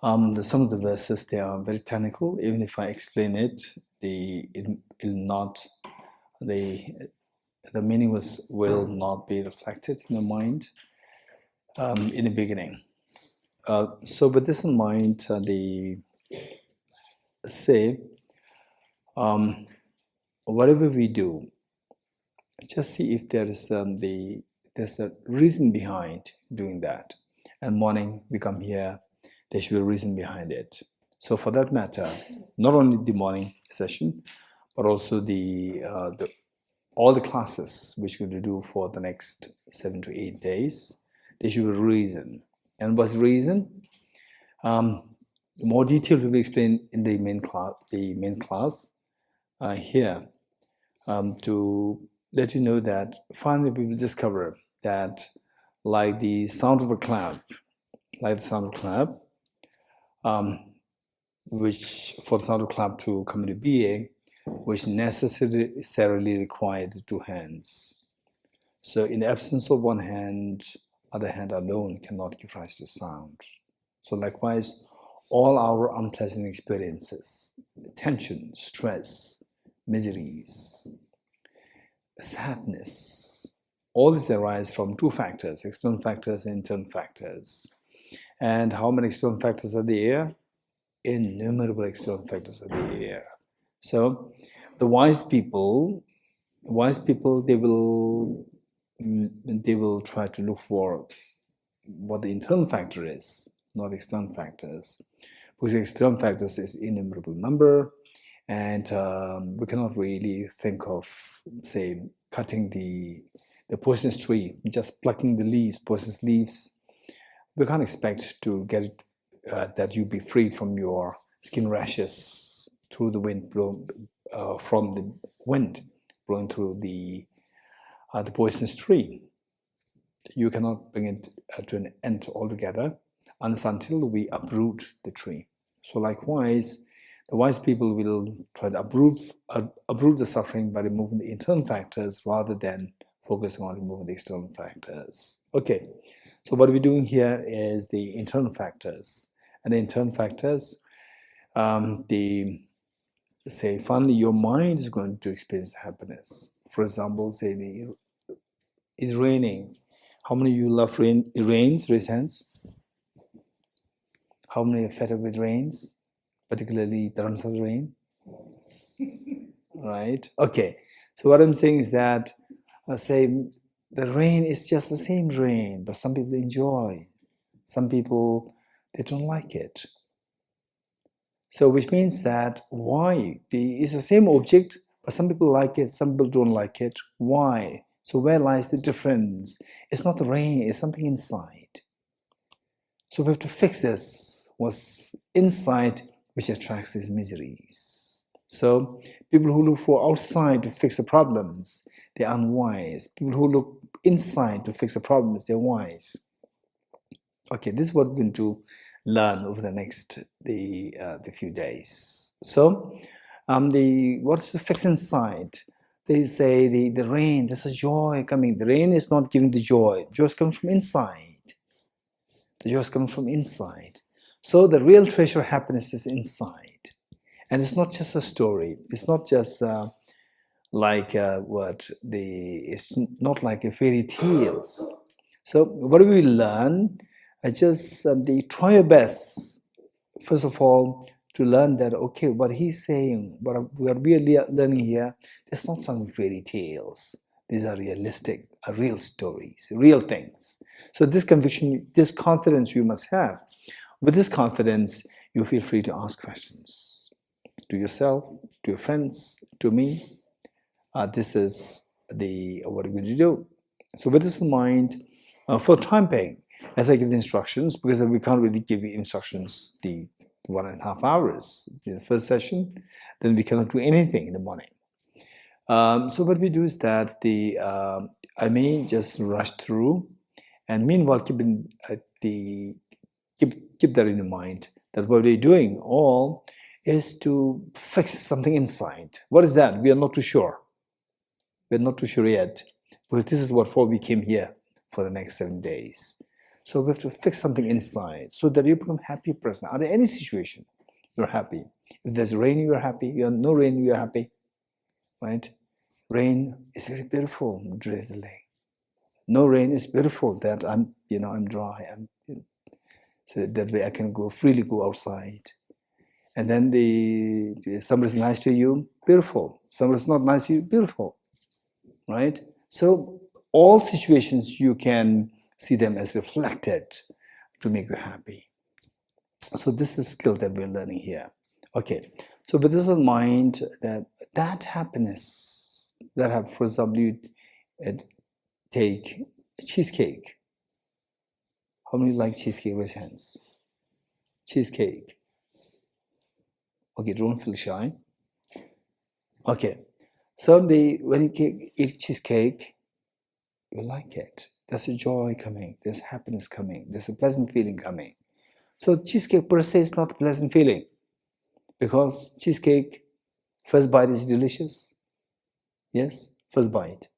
Some of the verses, they are very technical. Even if I explain it, it will not, the meaning will not be reflected in the mind in the beginning. So with this in mind, they say, whatever we do, just see if there's a reason behind doing that. And morning we come here, there should be a reason behind it. So for that matter, not only the morning session, but also all the classes which we're going to do for the next 7 to 8 days, there should be a reason. And what's the reason? More detail will be explained in the main class here, to let you know that finally we will discover that, like the sound of a clap, which for the sound of clap to come into being, which necessarily required two hands. So in the absence of one hand, other hand alone cannot give rise to sound. So likewise, all our unpleasant experiences, tension, stress, miseries, sadness, all these arise from two factors, external factors and internal factors. And how many external factors are there? Innumerable external factors are there. So the wise people, they will try to look for what the internal factor is, not external factors, because the external factors is innumerable number, and we cannot really think of, say, cutting the poisonous tree, just plucking the leaves, poisonous leaves. We can't expect to get that you be freed from your skin rashes through the wind, from the wind blowing through the poisonous tree. You cannot bring it to an end altogether until we uproot the tree. So likewise, the wise people will try to uproot the suffering by removing the internal factors rather than focusing on removing the external factors. Okay, so what we're doing here is the internal factors. And the internal factors, say finally your mind is going to experience happiness. For example, say it's raining. How many of you love rain? It rains, raise hands. How many are fed up with rains, particularly the Ramsar rain? Right? Okay. So what I'm saying is that, say, the rain is just the same rain, but some people enjoy. Some people, they don't like it. So which means that why? It's the same object, but some people like it, some people don't like it. Why? So where lies the difference? It's not the rain, it's something inside. So we have to fix this, what's inside which attracts these miseries. So people who look for outside to fix the problems, they're unwise. People who look inside to fix the problems, they're wise. Okay, this is what we're going to learn over the next the few days. So what's the fix inside? They say the rain, there's a joy coming. The rain is not giving the joy. Joy comes from inside. The joy comes from inside. So the real treasure of happiness is inside. And it's not just a story. It's not just like it's not like a fairy tales. So what do we learn? Just try your best, first of all, to learn that, okay, what he's saying, what we are learning here, it's not some fairy tales. These are realistic, real stories, real things. So this conviction, this confidence you must have. With this confidence, you feel free to ask questions to yourself, to your friends, to me. This is what we're going to do. So with this in mind, for time paying, as I give the instructions, because we can't really give you instructions the 1.5 hours in the first session, then we cannot do anything in the morning. So what we do is that I may just rush through, and meanwhile keep that in mind, that what we're doing all is to fix something inside. What is that? We are not too sure. We're not too sure yet, because this is what for we came here for the next 7 days. So we have to fix something inside so that you become a happy person. Out of any situation, you're happy. If there's rain, you're happy. You have no rain, you're happy. Right? Rain is very beautiful, drizzling. No rain is beautiful that I'm dry. So that way I can freely go outside. And then somebody's nice to you, beautiful. Somebody's not nice to you, beautiful. Right? So all situations you can see them as reflected to make you happy. So this is skill that we're learning here. Okay. So with this in mind, that happiness, for example, you take cheesecake. How many like cheesecake? Raise hands. Cheesecake. Okay, don't feel shy. Okay. So when you eat cheesecake, you like it. There's a joy coming. There's happiness coming. There's a pleasant feeling coming. So cheesecake per se is not a pleasant feeling, because cheesecake, first bite is delicious. Yes, first bite.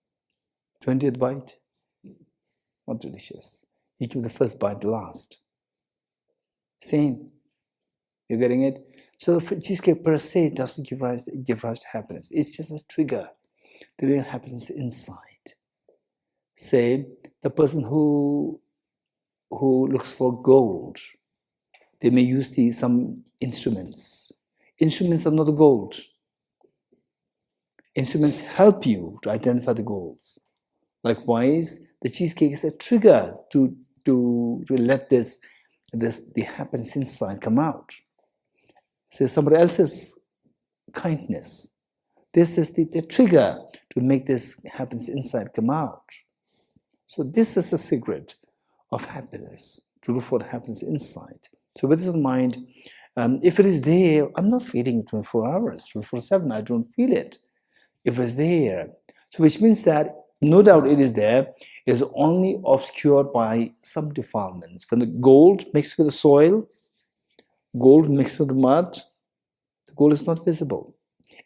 20th bite, not delicious. You keep the first bite last. Same. You're getting it? So cheesecake per se doesn't give rise to happiness. It's just a trigger. The real happiness inside. Say the person who looks for gold, they may use some instruments. Instruments are not the gold. Instruments help you to identify the goals. Likewise, the cheesecake is a trigger to let the happiness inside come out. Say somebody else's kindness. This is the trigger to make this happiness inside come out. So this is the secret of happiness, to look for the happiness inside. So with this in mind, if it is there, I'm not feeling it 24 hours, 24/7, I don't feel it. If it's there, so which means that no doubt it is there, is only obscured by some defilements. When the gold mixed with the soil, gold mixed with the mud, the gold is not visible.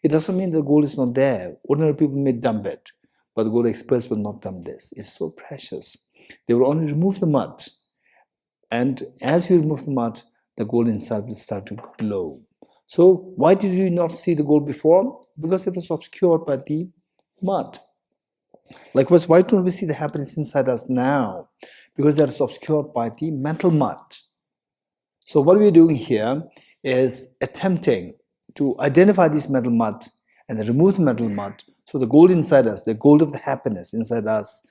It doesn't mean the gold is not there. Ordinary people may dump it, but the gold experts will not dump this. It's so precious. They will only remove the mud. And as you remove the mud, the gold inside will start to glow. So why did you not see the gold before? Because it was obscured by the mud. Likewise, why don't we see the happiness inside us now? Because that is obscured by the mental mud. So what we're doing here is attempting to identify this mental mud and then remove the mental mud, so the gold inside us, the gold of the happiness inside us,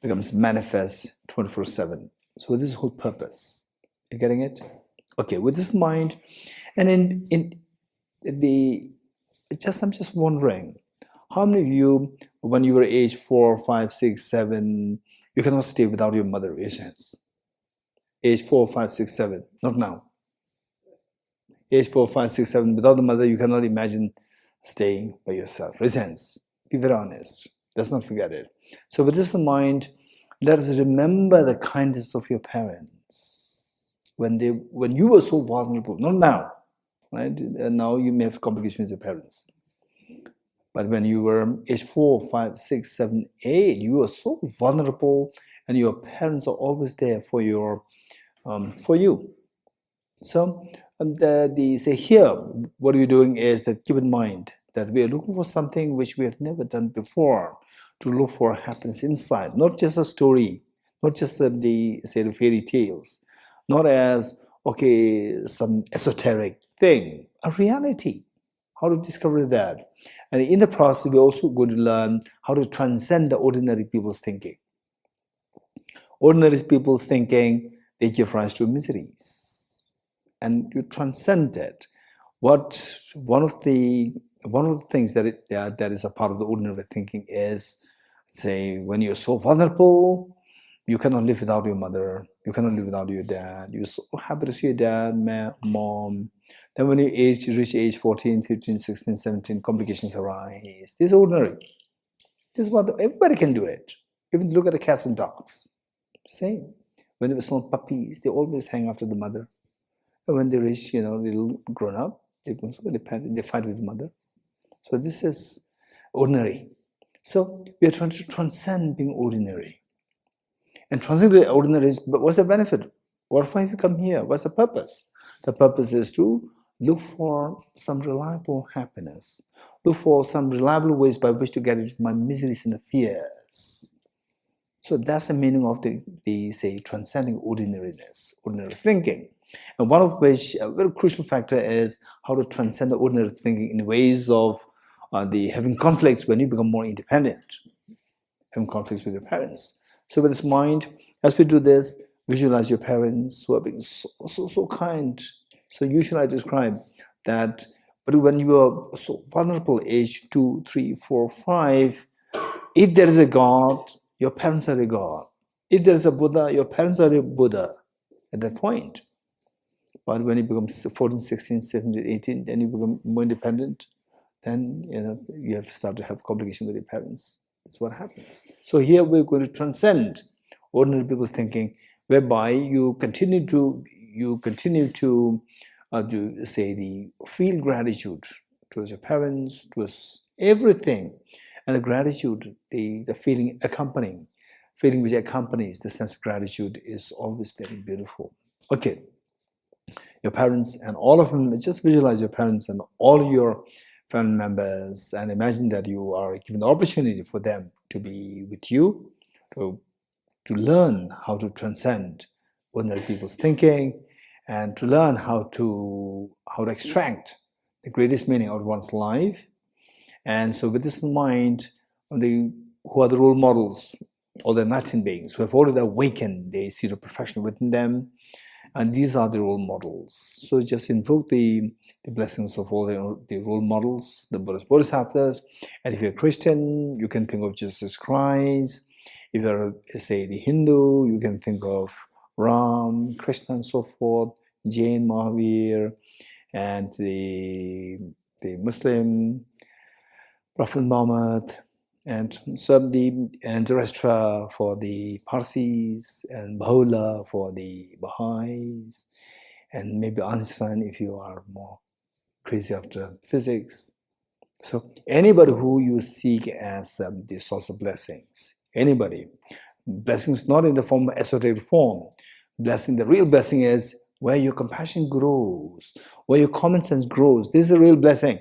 becomes manifest 24/7. So this is the whole purpose. You getting it? Okay, with this in mind, and I'm just wondering, how many of you, when you were age 4, 5, 6, 7, you cannot stay without your mother? Raise hands. Age 4, 5, 6, 7, not now. Age 4, 5, 6, 7, without the mother, you cannot imagine staying by yourself. Raise hands. Be very honest. Let's not forget it. So with this in mind, let us remember the kindness of your parents when you were so vulnerable. Not now, right? And now you may have complications with your parents. But when you were age 4, 5, 6, 7, 8, you were so vulnerable, and your parents are always there for you. So say here, what we're doing is that keep in mind that we are looking for something which we have never done before, to look for happiness inside, not just a story, not just the fairy tales, not as some esoteric thing, a reality. How to discover that. And in the process, we're also going to learn how to transcend the ordinary people's thinking. Ordinary people's thinking, they give rise to miseries. And you transcend it. One of the things that is a part of the ordinary thinking is, say, when you're so vulnerable, you cannot live without your mother, you cannot live without your dad, you're so happy to see your dad, mom. Then when you reach age 14, 15, 16, 17, complications arise. This is ordinary. This is what everybody can do it. Even look at the cats and dogs. Same. When they were small puppies, they always hang after the mother. And when they reach, little grown up, they fight with the mother. So this is ordinary. So we are trying to transcend being ordinary. And transcending the ordinary is, but what's the benefit? What for have you come here? What's the purpose? The purpose is to look for some reliable happiness. Look for some reliable ways by which to get rid of my miseries and fears. So that's the meaning of the say, transcending ordinariness, ordinary thinking. And one of which, a very crucial factor is how to transcend the ordinary thinking in ways of having conflicts when you become more independent, having conflicts with your parents. So with this mind, as we do this, visualize your parents who are being so kind. So usually I describe that, but when you are so vulnerable, age 2, 3, 4, 5, if there is a God, your parents are a God. If there is a Buddha, your parents are a Buddha at that point. But when you become 14, 16, 17, 18, then you become more independent, then you have started to have complication with your parents. That's what happens. So here we're going to transcend ordinary people's thinking, whereby you continue to say the feel gratitude towards your parents, towards everything, and the gratitude, the feeling which accompanies the sense of gratitude is always very beautiful. Okay, your parents and all of them, just visualize your parents and all your family members and imagine that you are given the opportunity for them to be with you, to learn how to transcend ordinary people's thinking and to learn how to extract the greatest meaning out of one's life. And so with this in mind, who are the role models, or the enlightened beings who have already awakened, they see the perfection within them, and these are the role models. So just invoke the blessings of all the role models, the Buddhist Bodhisattvas. And if you're a Christian, you can think of Jesus Christ. If you're, say, the Hindu, you can think of Ram, Krishna, and so forth, Jain, Mahavir, and the Muslim, Prophet Muhammad, and Zoroastra for the Parsis, and Baha'u'llah for the Baha'is, and maybe Einstein if you are more crazy after physics. So anybody who you seek as the source of blessings, anybody. Blessings not in the form of esoteric form. Blessing, the real blessing is where your compassion grows, where your common sense grows. This is a real blessing.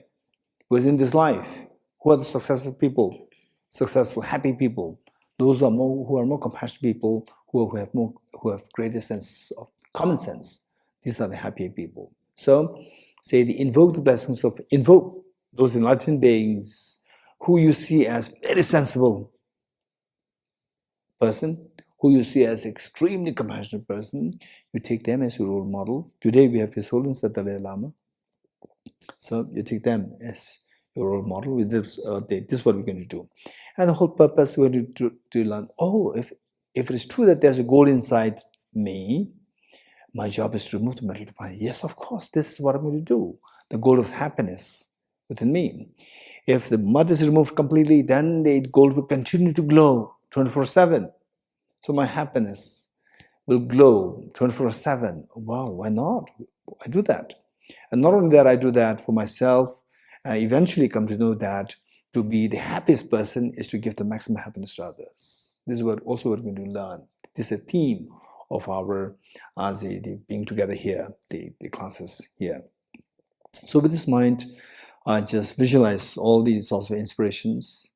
Because in this life, who are the successful people? Successful, happy people. Those who are more compassionate people, who have greater sense of common sense. These are the happy people. So, say invoke the blessings of those enlightened beings who you see as very sensible person, who you see as extremely compassionate person. You take them as your role model. Today we have His Holiness the Dalai Lama. So you take them as your role model. With this is what we're going to do. And the whole purpose we're going to learn, if it is true that there's a goal inside me, my job is to remove the mental defilement. Yes, of course, this is what I'm going to do. The goal of happiness within me. If the mud is removed completely, then the gold will continue to glow 24/7. So my happiness will glow 24/7. Wow, why not? I do that. And not only that, I do that for myself. I eventually come to know that to be the happiest person is to give the maximum happiness to others. This is what also we're going to learn. This is a theme of our the being together here, the classes here. So with this mind, just visualize all these sorts of inspirations.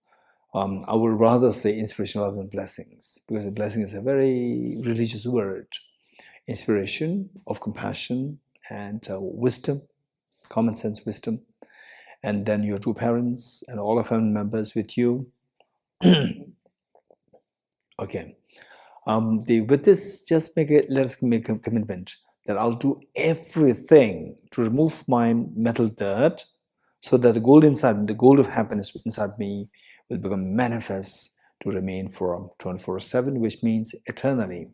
I would rather say inspiration rather than blessings, because a blessing is a very religious word. Inspiration of compassion and wisdom, common sense wisdom, and then your two parents and all the family members with you. Okay. With this, just let us make a commitment that I'll do everything to remove my mental dirt, so that the gold of happiness inside me will become manifest to remain for 24/7, which means eternally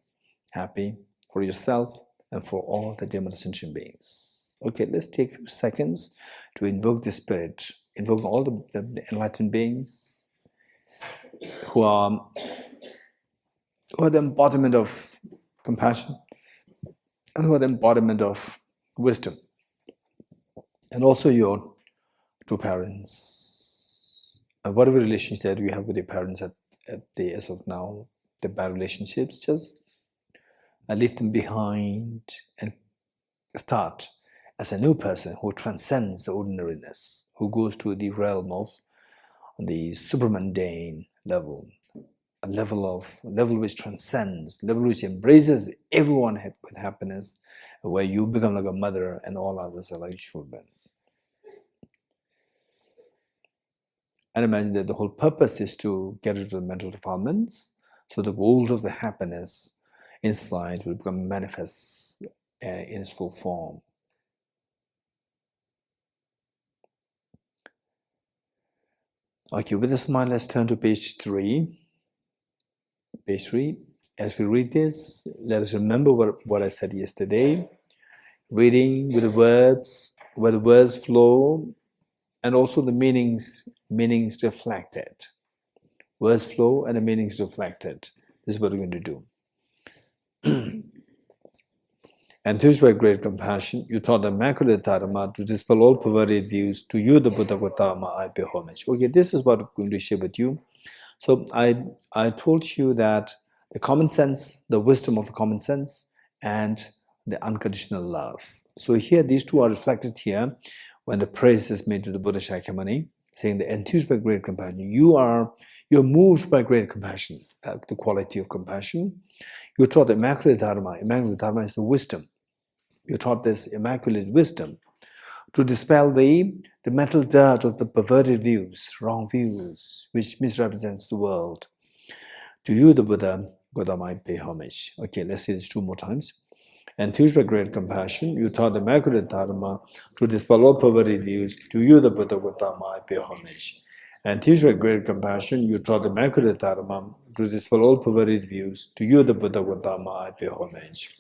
happy for yourself and for all the dear sentient beings. Okay, let's take a few seconds to invoke the spirit, invoke all the enlightened beings who are the embodiment of compassion and who are the embodiment of wisdom, and also your two parents, and whatever relations that you have with your parents as of now, the bad relationships, just leave them behind and start as a new person who transcends the ordinariness, who goes to the realm of the supermundane level, a level which transcends, level which embraces everyone with happiness, where you become like a mother and all others are like children. And imagine that the whole purpose is to get rid of the mental defilements, so the gold of the happiness inside will become manifest in its full form. Okay, with a smile, let's turn to page 3. Page 3. As we read this, let us remember what I said yesterday. Reading with the words, where the words flow, and also the meanings reflected. Words flow and the meanings reflected. This is what we're going to do. Enthused by great compassion, you taught the Immaculate Dharma to dispel all perverted views. To you, the Buddha Gautama, I pay homage. Okay, this is what I'm going to share with you. So I told you that the common sense, the wisdom of the common sense, and the unconditional love. So here, these two are reflected here when the praise is made to the Buddha Shakyamuni, saying the enthused by great compassion. You're moved by great compassion, the quality of compassion. You taught the Immaculate Dharma. Immaculate Dharma is the wisdom. You taught this immaculate wisdom to dispel the mental dirt of the perverted views, wrong views, which misrepresents the world. To you, the Buddha, Gautama, I pay homage. Okay, let's say this 2 more times. Enthused by great compassion, you taught the Immaculate Dharma to dispel all perverted views. To you, the Buddha, Gautama, I pay homage. Enthused by great compassion, you taught the Immaculate Dharma to dispel all perverted views. To you, the Buddha, Gautama, I pay homage.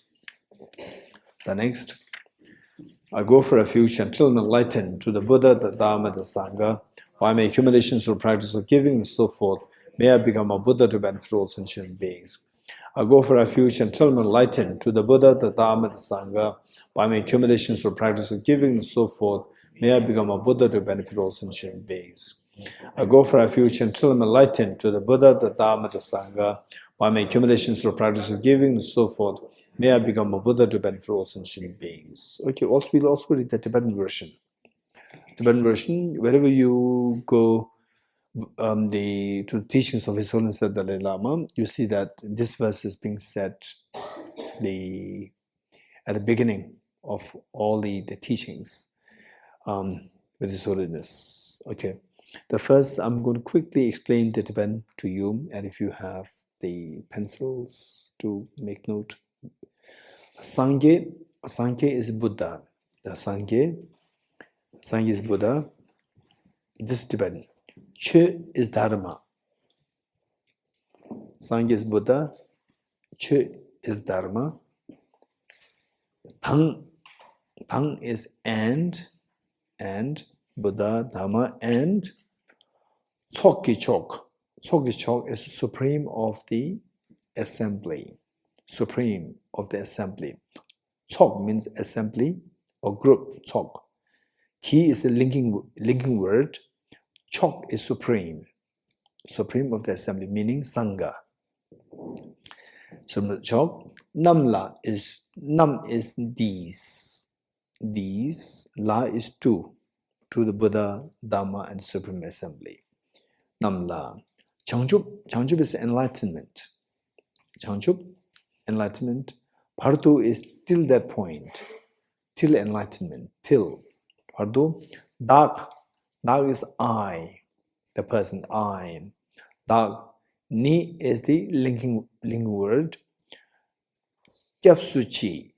The next, I go for refuge until I'm enlightened to the Buddha, the Dharma, the Sangha. By my accumulations through practice of giving and so forth, may I become a Buddha to benefit all sentient beings. I go for refuge until I'm enlightened to the Buddha, the Dharma, the Sangha. By my accumulations through practice of giving and so forth, may I become a Buddha to benefit all sentient beings. I go for refuge until I'm enlightened to the Buddha, the Dharma, the Sangha. By my accumulations through practice of giving and so forth, may I become a Buddha to benefit all sentient beings. Okay, we'll also read the Tibetan version. Tibetan version, wherever you go to the teachings of His Holiness the Dalai Lama, you see that this verse is being said at the beginning of all the teachings with His Holiness. Okay, the first, I'm going to quickly explain the Tibetan to you, and if you have the pencils to make note. Sangye is Buddha. The Sangye is Buddha. This is Tibetan. Che is Dharma. Sangye is Buddha. Che is Dharma. Tang is and Buddha, Dharma, and Tsokki-chok. Tsokki-chok is supreme of the assembly. Supreme of the assembly. Tsok means assembly or group. Tsok. Ki is the linking word. Chok is supreme. Supreme of the assembly, meaning Sangha. So Chok. Nam is these. These. La is to the Buddha, Dhamma, and Supreme Assembly. Namla. Changchup is enlightenment. Changchup, enlightenment. Pardu is till that point. Till enlightenment. Till. Pardu. Dak is I. The person, I. Dak. Ni is the linking word. Kyapsuchi.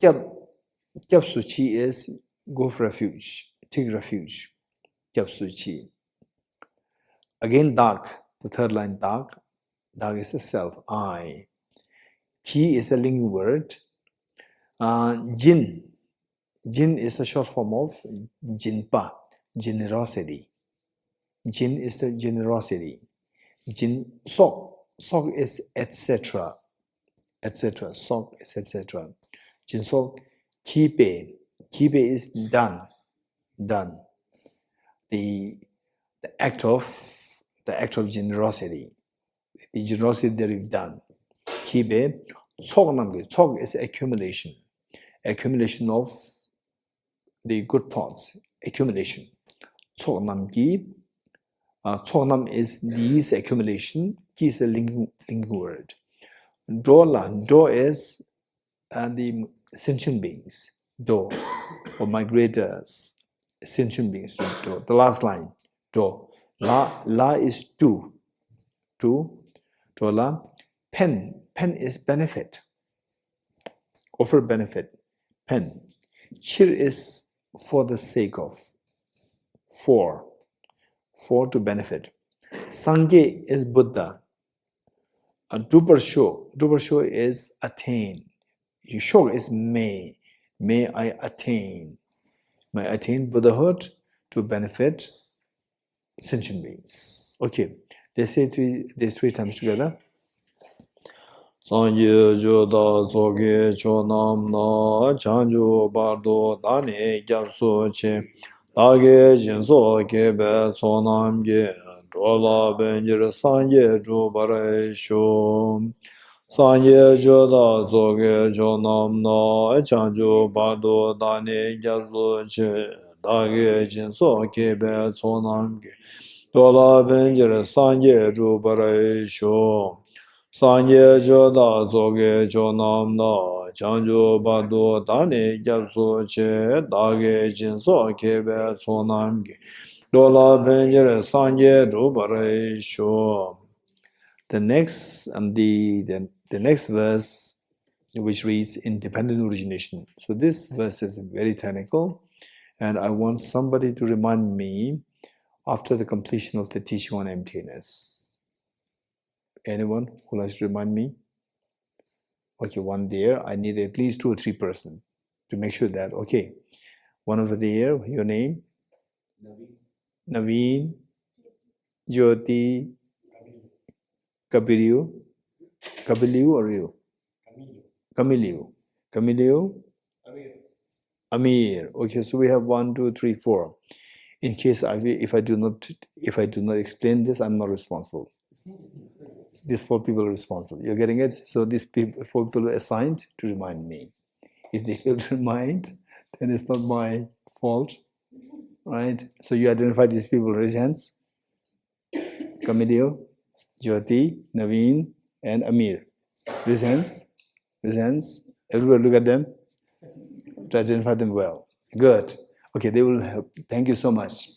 Kyapsuchi is go for refuge. Take refuge. Kyapsuchi. Again, dark. The third line, dark. Dark is the self, I. Ki is the linking word. Jin. Jin is the short form of Jinpa, generosity. Jin is the generosity. Jin, Sok. Sok is etc. Etc. Sok is etc. Jin Sok. Kipe. Kipe is done. Done. The act of generosity. the generosity that you've done. Kibe, Tsog is accumulation. Accumulation of the good thoughts. Accumulation. Tsognamgi. Tsognam is these accumulation. Ki is a linking word. Do is the sentient beings. Do, or migrators, sentient beings. Do. The last line. Do. La is do. Dola. Pen is benefit. Offer benefit. Pen. Chir is for the sake of. For to benefit. Sangye is Buddha. Dubarsho is attain. Yusho is may. May I attain. May I attain Buddhahood to benefit sentient beings. Okay, they say these three times together. Sangye joda soge chonam na chanju bardo dani gyapso che dage jinso kebe sonam ge dola benjir sangye jo bare sho sangye joda soge chonam na chanju bardo dani gyapso che dage jinso kebe sonam ge dola benjir sangye jo bare sho Sanye joda zoge chonam na chanjo bado dani gyapso che dage jinso kebe sonam ge dola benjere sanye rubare sho. The next the next verse, which reads independent origination. So this verse is very technical, and I want somebody to remind me after the completion of the teaching on emptiness. Anyone who likes to remind me? Okay, one there. I need at least 2 or 3 persons to make sure that, okay, one over there, your name? Naveen, Jyoti, Kapiliu or you? Camilio? Amir. Okay, so we have 1, 2, 3, 4. In case if I do not explain this, I'm not responsible. These 4 people are responsible. You're getting it? So these 4 people are assigned to remind me. If they fail to remind, then it's not my fault, right? So you identify these people. Raise hands. Camilio, Jyoti, Naveen, and Amir. Raise hands. Everyone look at them. To identify them well. Good. Okay, they will help. Thank you so much.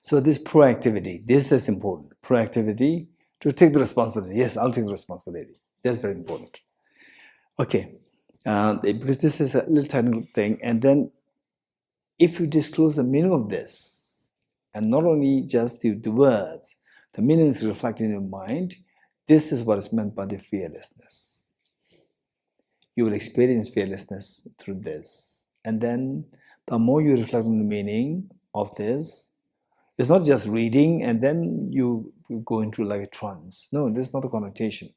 So this proactivity, this is important. Proactivity to take the responsibility. Yes, I'll take the responsibility. That's very important. Okay, because this is a little technical thing. And then if you disclose the meaning of this, and not only just the words, the meaning is reflected in your mind, this is what is meant by the fearlessness. You will experience fearlessness through this. And then the more you reflect on the meaning of this, it's not just reading and then you go into like a trance. No, this is not a connotation.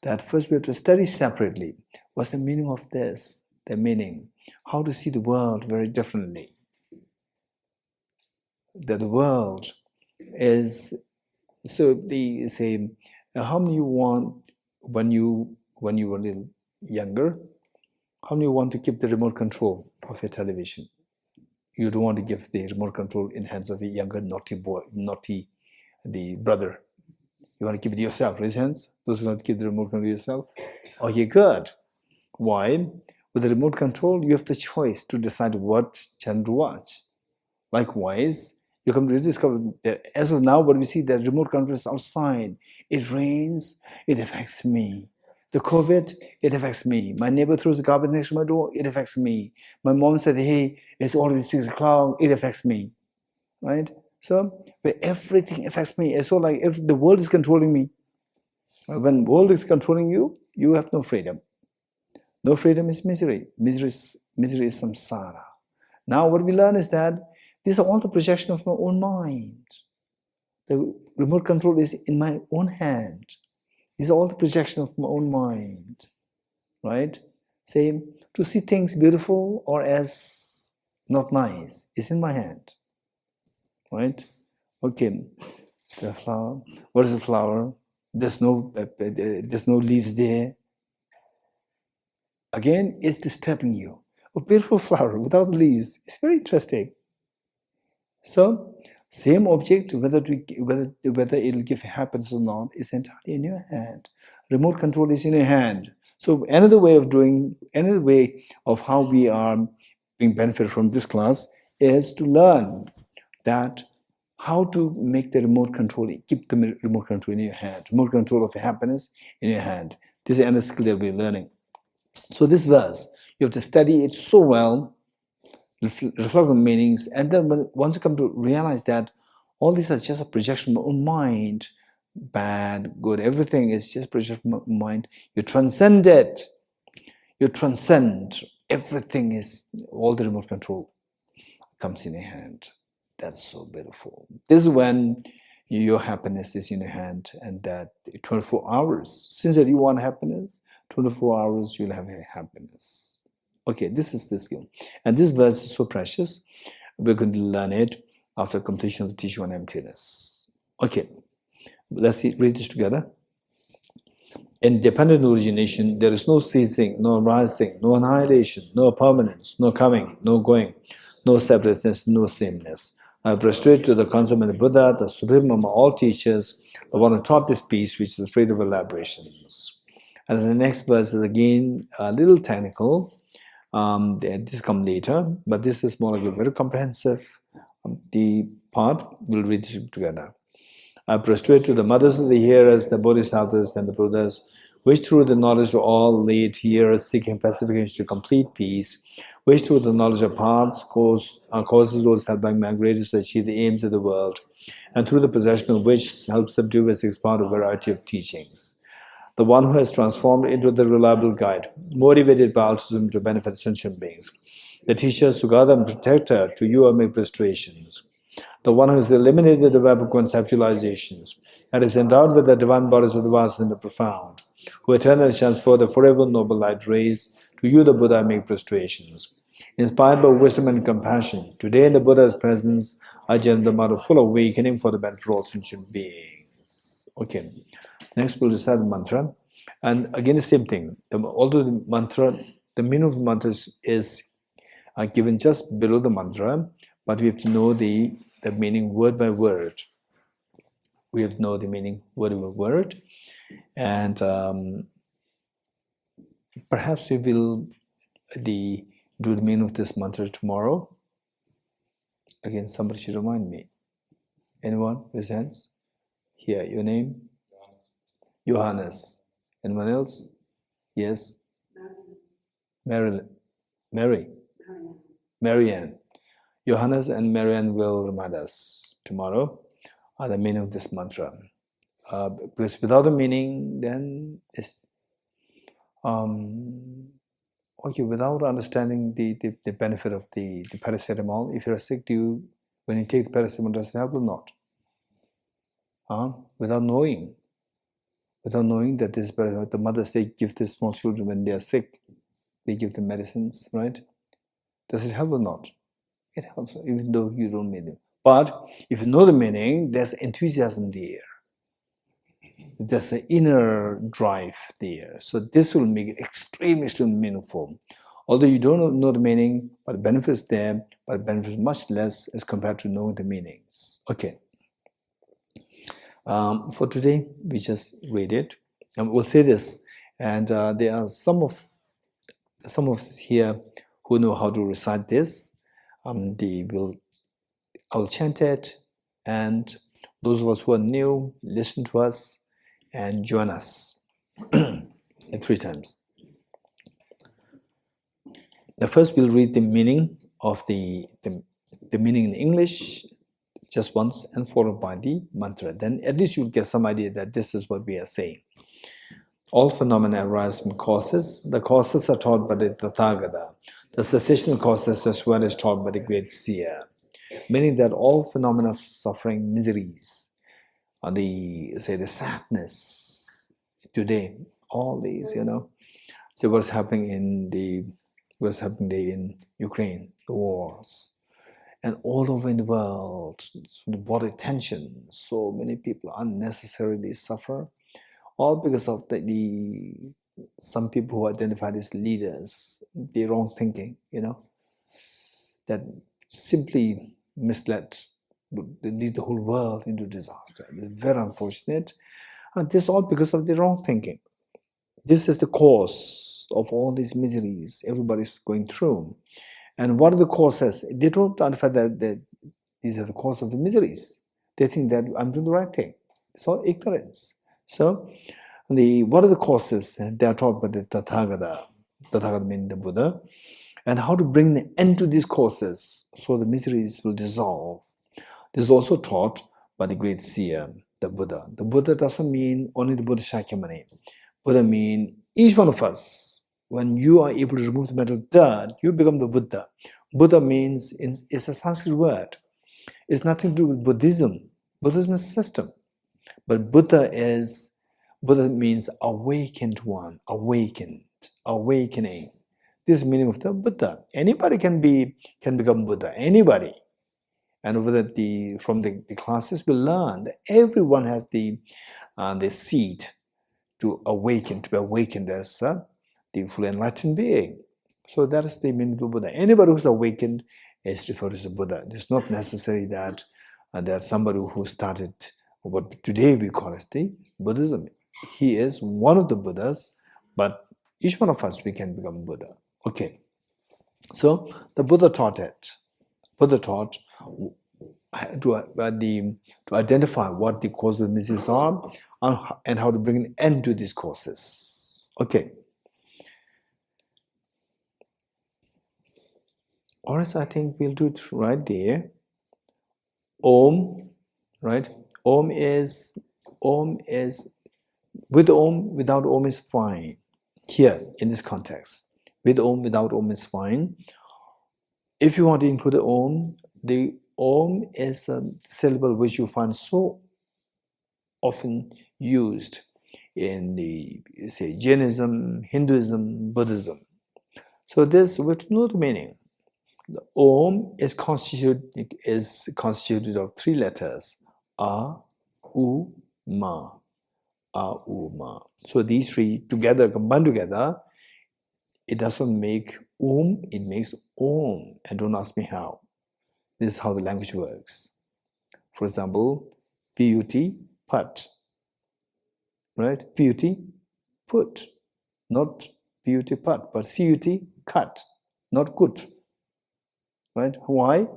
That first we have to study separately. What's the meaning of this? The meaning. How to see the world very differently. That the world is, so they say, how many you want when you were a little younger, how many you want to keep the remote control of your television? You don't want to give the remote control in hands of a younger naughty the brother. You want to keep it yourself. Raise hands. Those who want to keep the remote control yourself. Okay, good. Why? With the remote control, you have the choice to decide what channel to watch. Likewise, you come to discover that as of now, what we see, that remote control is outside. It rains, it affects me. The COVID, it affects me. My neighbor throws the garbage next to my door, it affects me. My mom said, hey, it's already 6 o'clock, it affects me. Right? So, but everything affects me. It's all like if the world is controlling me. When the world is controlling you, you have no freedom. No freedom is misery. Misery is samsara. Now what we learn is that these are all the projections of my own mind. The remote control is in my own hand. These are all the projections of my own mind. Right? Say, to see things beautiful or as not nice is in my hand. Right? Okay. The flower. What is a flower? There's no leaves there. Again, it's disturbing you. A beautiful flower without leaves. It's very interesting. So, same object, whether it'll give happiness or not, is entirely in your hand. Remote control is in your hand. So, another way of how we are being benefited from this class is to learn that how to make the remote control, keep the remote control in your hand, remote control of happiness in your hand. This is another skill that we're learning. So this verse, you have to study it so well, reflect on the meanings, and then once you come to realize that all these are just a projection of your own mind, bad, good, everything is just projection of mind, you transcend it. You transcend. Everything is, all the remote control comes in your hand. That's so beautiful. This is when your happiness is in your hand, and that 24 hours, since that you want happiness, 24 hours you'll have happiness. Okay, this is the skill. And this verse is so precious. We're going to learn it after completion of the teaching on emptiness. Okay, let's read this together. In dependent origination, there is no ceasing, no rising, no annihilation, no permanence, no coming, no going, no separateness, no sameness. I prostrate to the consummate Buddha, the supreme among all teachers, the one who taught this peace, which is free of elaborations. And the next verse is again a little technical. This comes later, but this is more like a very comprehensive the part. We'll read this together. I prostrate to the mothers of the hearers, the Bodhisattvas and the Buddhas, which through the knowledge of all lead hearers seeking pacification to complete peace, which through the knowledge of paths causes those helping migrators to achieve the aims of the world, and through the possession of which helps subdue and expand a variety of teachings. The one who has transformed into the reliable guide, motivated by altruism to benefit sentient beings. The teacher, Sugata and protector, to you I make prostrations. The one who has eliminated the web of conceptualizations and is endowed with the divine bodies of the vast and the profound, who eternally shines forth the forever noble light rays, to you the Buddha make prostrations. Inspired by wisdom and compassion, today in the Buddha's presence, I generate the mother full awakening for the benefit of all sentient beings. Okay, next we'll recite the mantra. And again the same thing, although the mantra, the meaning of the mantra is given just below the mantra, but we have to know the meaning word by word. We have to know the meaning word by word. And perhaps we will do the meaning of this mantra tomorrow. Again, somebody should remind me. Anyone with hands? Here, your name? Johannes. Anyone else? Yes? Mary? Marianne. Johannes and Marianne will remind us tomorrow the meaning of this mantra. Because without the meaning, then it's okay. Without understanding the benefit of the paracetamol, if you're sick, when you take the paracetamol, does it help or not? Without knowing that this paracetamol, the mothers, they give the small children when they are sick, they give them medicines, right? Does it help or not? It helps, even though you don't mean it. But if you know the meaning, there's enthusiasm there. There's an inner drive there. So this will make it extremely meaningful. Although you don't know the meaning, but the benefit is there, but the benefit is much less as compared to knowing the meanings. Okay. For today, we just read it. And we'll say this. And there are some of us here who know how to recite this. I'll chant it, and those of us who are new, listen to us and join us 3 times. Now first we'll read the meaning of the meaning in English just once and followed by the mantra. Then at least you'll get some idea that this is what we are saying. All phenomena arise from causes. The causes are taught by the Tathagata. The cessation causes as well as taught by the great seer. Meaning that all phenomena of suffering, miseries, the sadness today, all these, so what's happening in Ukraine, the wars, and all over in the world, the body tension, so many people unnecessarily suffer. all because of some people who identified as leaders, the wrong thinking, that simply misled, would lead the whole world into disaster. It's very unfortunate. And this is all because of the wrong thinking. This is the cause of all these miseries everybody's going through. And what are the causes? They don't identify that these are the cause of the miseries. They think that I'm doing the right thing. It's all ignorance. So, what are the causes? They are taught by the Tathagata. Tathagata meaning the Buddha. And how to bring the end to these causes so the miseries will dissolve. This is also taught by the great seer, the Buddha. The Buddha doesn't mean only the Buddha Shakyamuni. Buddha means each one of us. When you are able to remove the mental dirt, you become the Buddha. Buddha means, it's a Sanskrit word. It's nothing to do with Buddhism. Buddhism is a system. But Buddha means awakened one, awakened, awakening. This is the meaning of the Buddha. Anybody can become Buddha. Anybody. And over from the classes we learn that everyone has the seed to be awakened as the fully enlightened being. So that is the meaning of Buddha. Anybody who's awakened is referred to as a Buddha. It's not necessary that somebody who started what today we call as the Buddhism. He is one of the Buddhas, but each one of us, we can become Buddha. Okay. So the Buddha taught it. Buddha taught to identify what the causes of miseries are and how to bring an end to these causes. Okay. Or else I think we'll do it right there. Om, right? Om is with Om, without Om is fine. Here in this context, with Om, without Om is fine. If you want to include the Om is a syllable which you find so often used in Jainism, Hinduism, Buddhism. So this we have to know the meaning. The Om is constituted of 3 letters: A, U, Ma. A, U, Ma. So these 3 together, combined together, it doesn't make it makes Om. And don't ask me how. This is how the language works. For example, P-U-T, put. Right? P-U-T, put. Not P-U-T, put, but C-U-T, cut. Not good. Right? Why?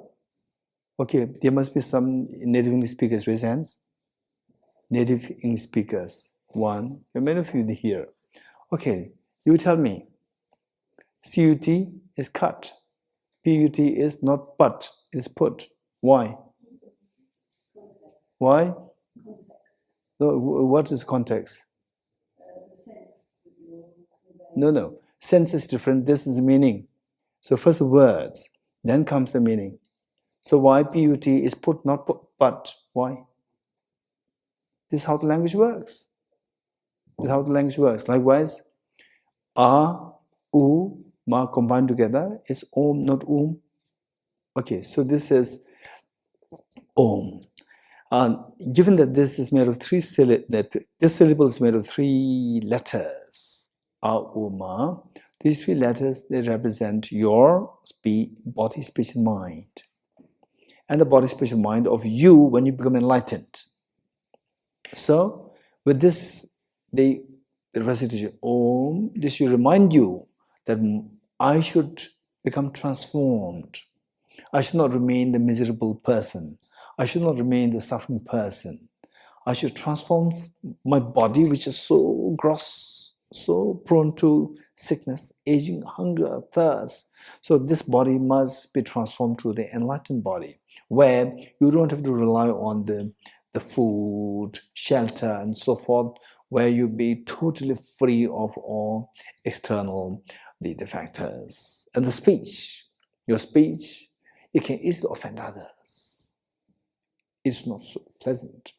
Okay, there must be some native English speakers. Raise hands. Native English speakers. 1. Many of you here. Okay, you tell me. C-U-T is cut. P-U-T is not put, it is put. Why? Why? No, what is context? The sense. No. Sense is different. This is the meaning. So first the words, then comes the meaning. So why P-U-T is put, not put, but? Why? This is how the language works. This is how the language works. Likewise, A, U, Ma combined together is Om, not Okay, so this is Om. Given that this is made of 3 this syllable is made of 3 letters, A, U, Ma, these 3 letters, they represent your body, speech, and mind. And the body, speech, and mind of you when you become enlightened. So, with this, the recitation Om, this should remind you that I should become transformed. I should not remain the miserable person. I should not remain the suffering person. I should transform my body, which is so gross, so prone to sickness, aging, hunger, thirst. So this body must be transformed to the enlightened body, where you don't have to rely on the food, shelter, and so forth, where you be totally free of all external the factors. And the speech, your speech, it can easily offend others. It's not so pleasant.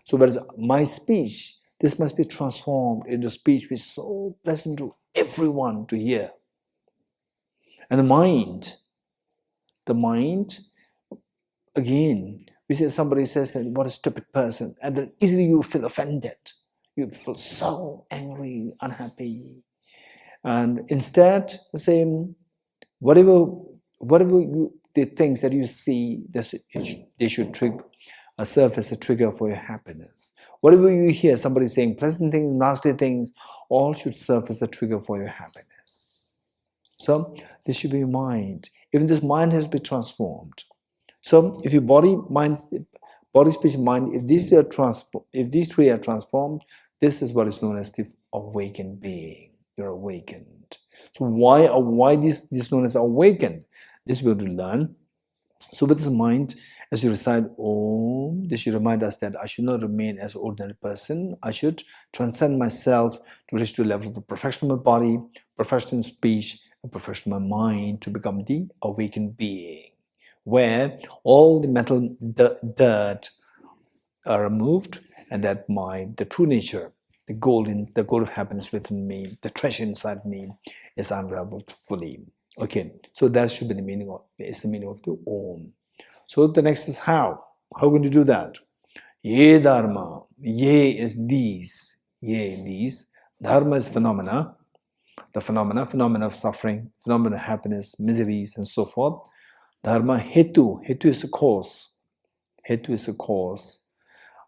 So whereas my speech, this must be transformed into speech which is so pleasant to everyone to hear. And the mind, again, we say somebody says that what a stupid person, and then easily you feel offended. you feel so angry, unhappy. And instead, say, whatever the things that you see, they should serve as a trigger for your happiness. Whatever you hear somebody saying, pleasant things, nasty things, all should serve as a trigger for your happiness. So this should be your mind. Even this mind has been transformed. So if your body, mind, body, speech, mind, if these three are transformed, this is what is known as the awakened being. You're awakened. So why this is known as awakened? This we have to learn. So with this mind, as we recite Om, this should remind us that I should not remain as an ordinary person. I should transcend myself to reach to the level of the perfection of my body, perfection of speech, and perfection of my mind to become the awakened being, where all the mental dirt are removed, and that the true nature, the gold of happiness within me, the treasure inside me, is unraveled fully. Okay, so that should be the meaning of the Om. So the next is how. How can you do that? Ye dharma. Ye is these. Ye these. Dharma is phenomena. The phenomena of suffering, phenomena of happiness, miseries, and so forth. Dharma hetu. Hetu is a cause. Hetu is a cause.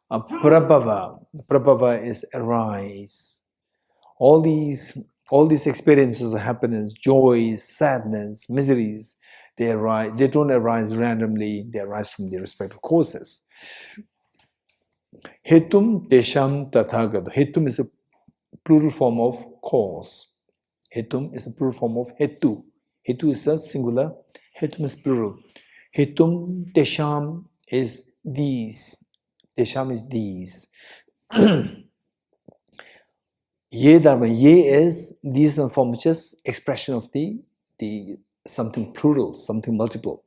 Prabhava is arise. All these experiences of happiness, joys, sadness, miseries, they don't arise randomly, they arise from their respective causes. Hetum tesham tathagata. Hetum is a plural form of cause. Hetum is a plural form of hetu. Hetu is a singular, hetum is plural. Hetum tesham is these. Tesham is these. Ye dharma, ye is, these are form just expression of the something plural, something multiple.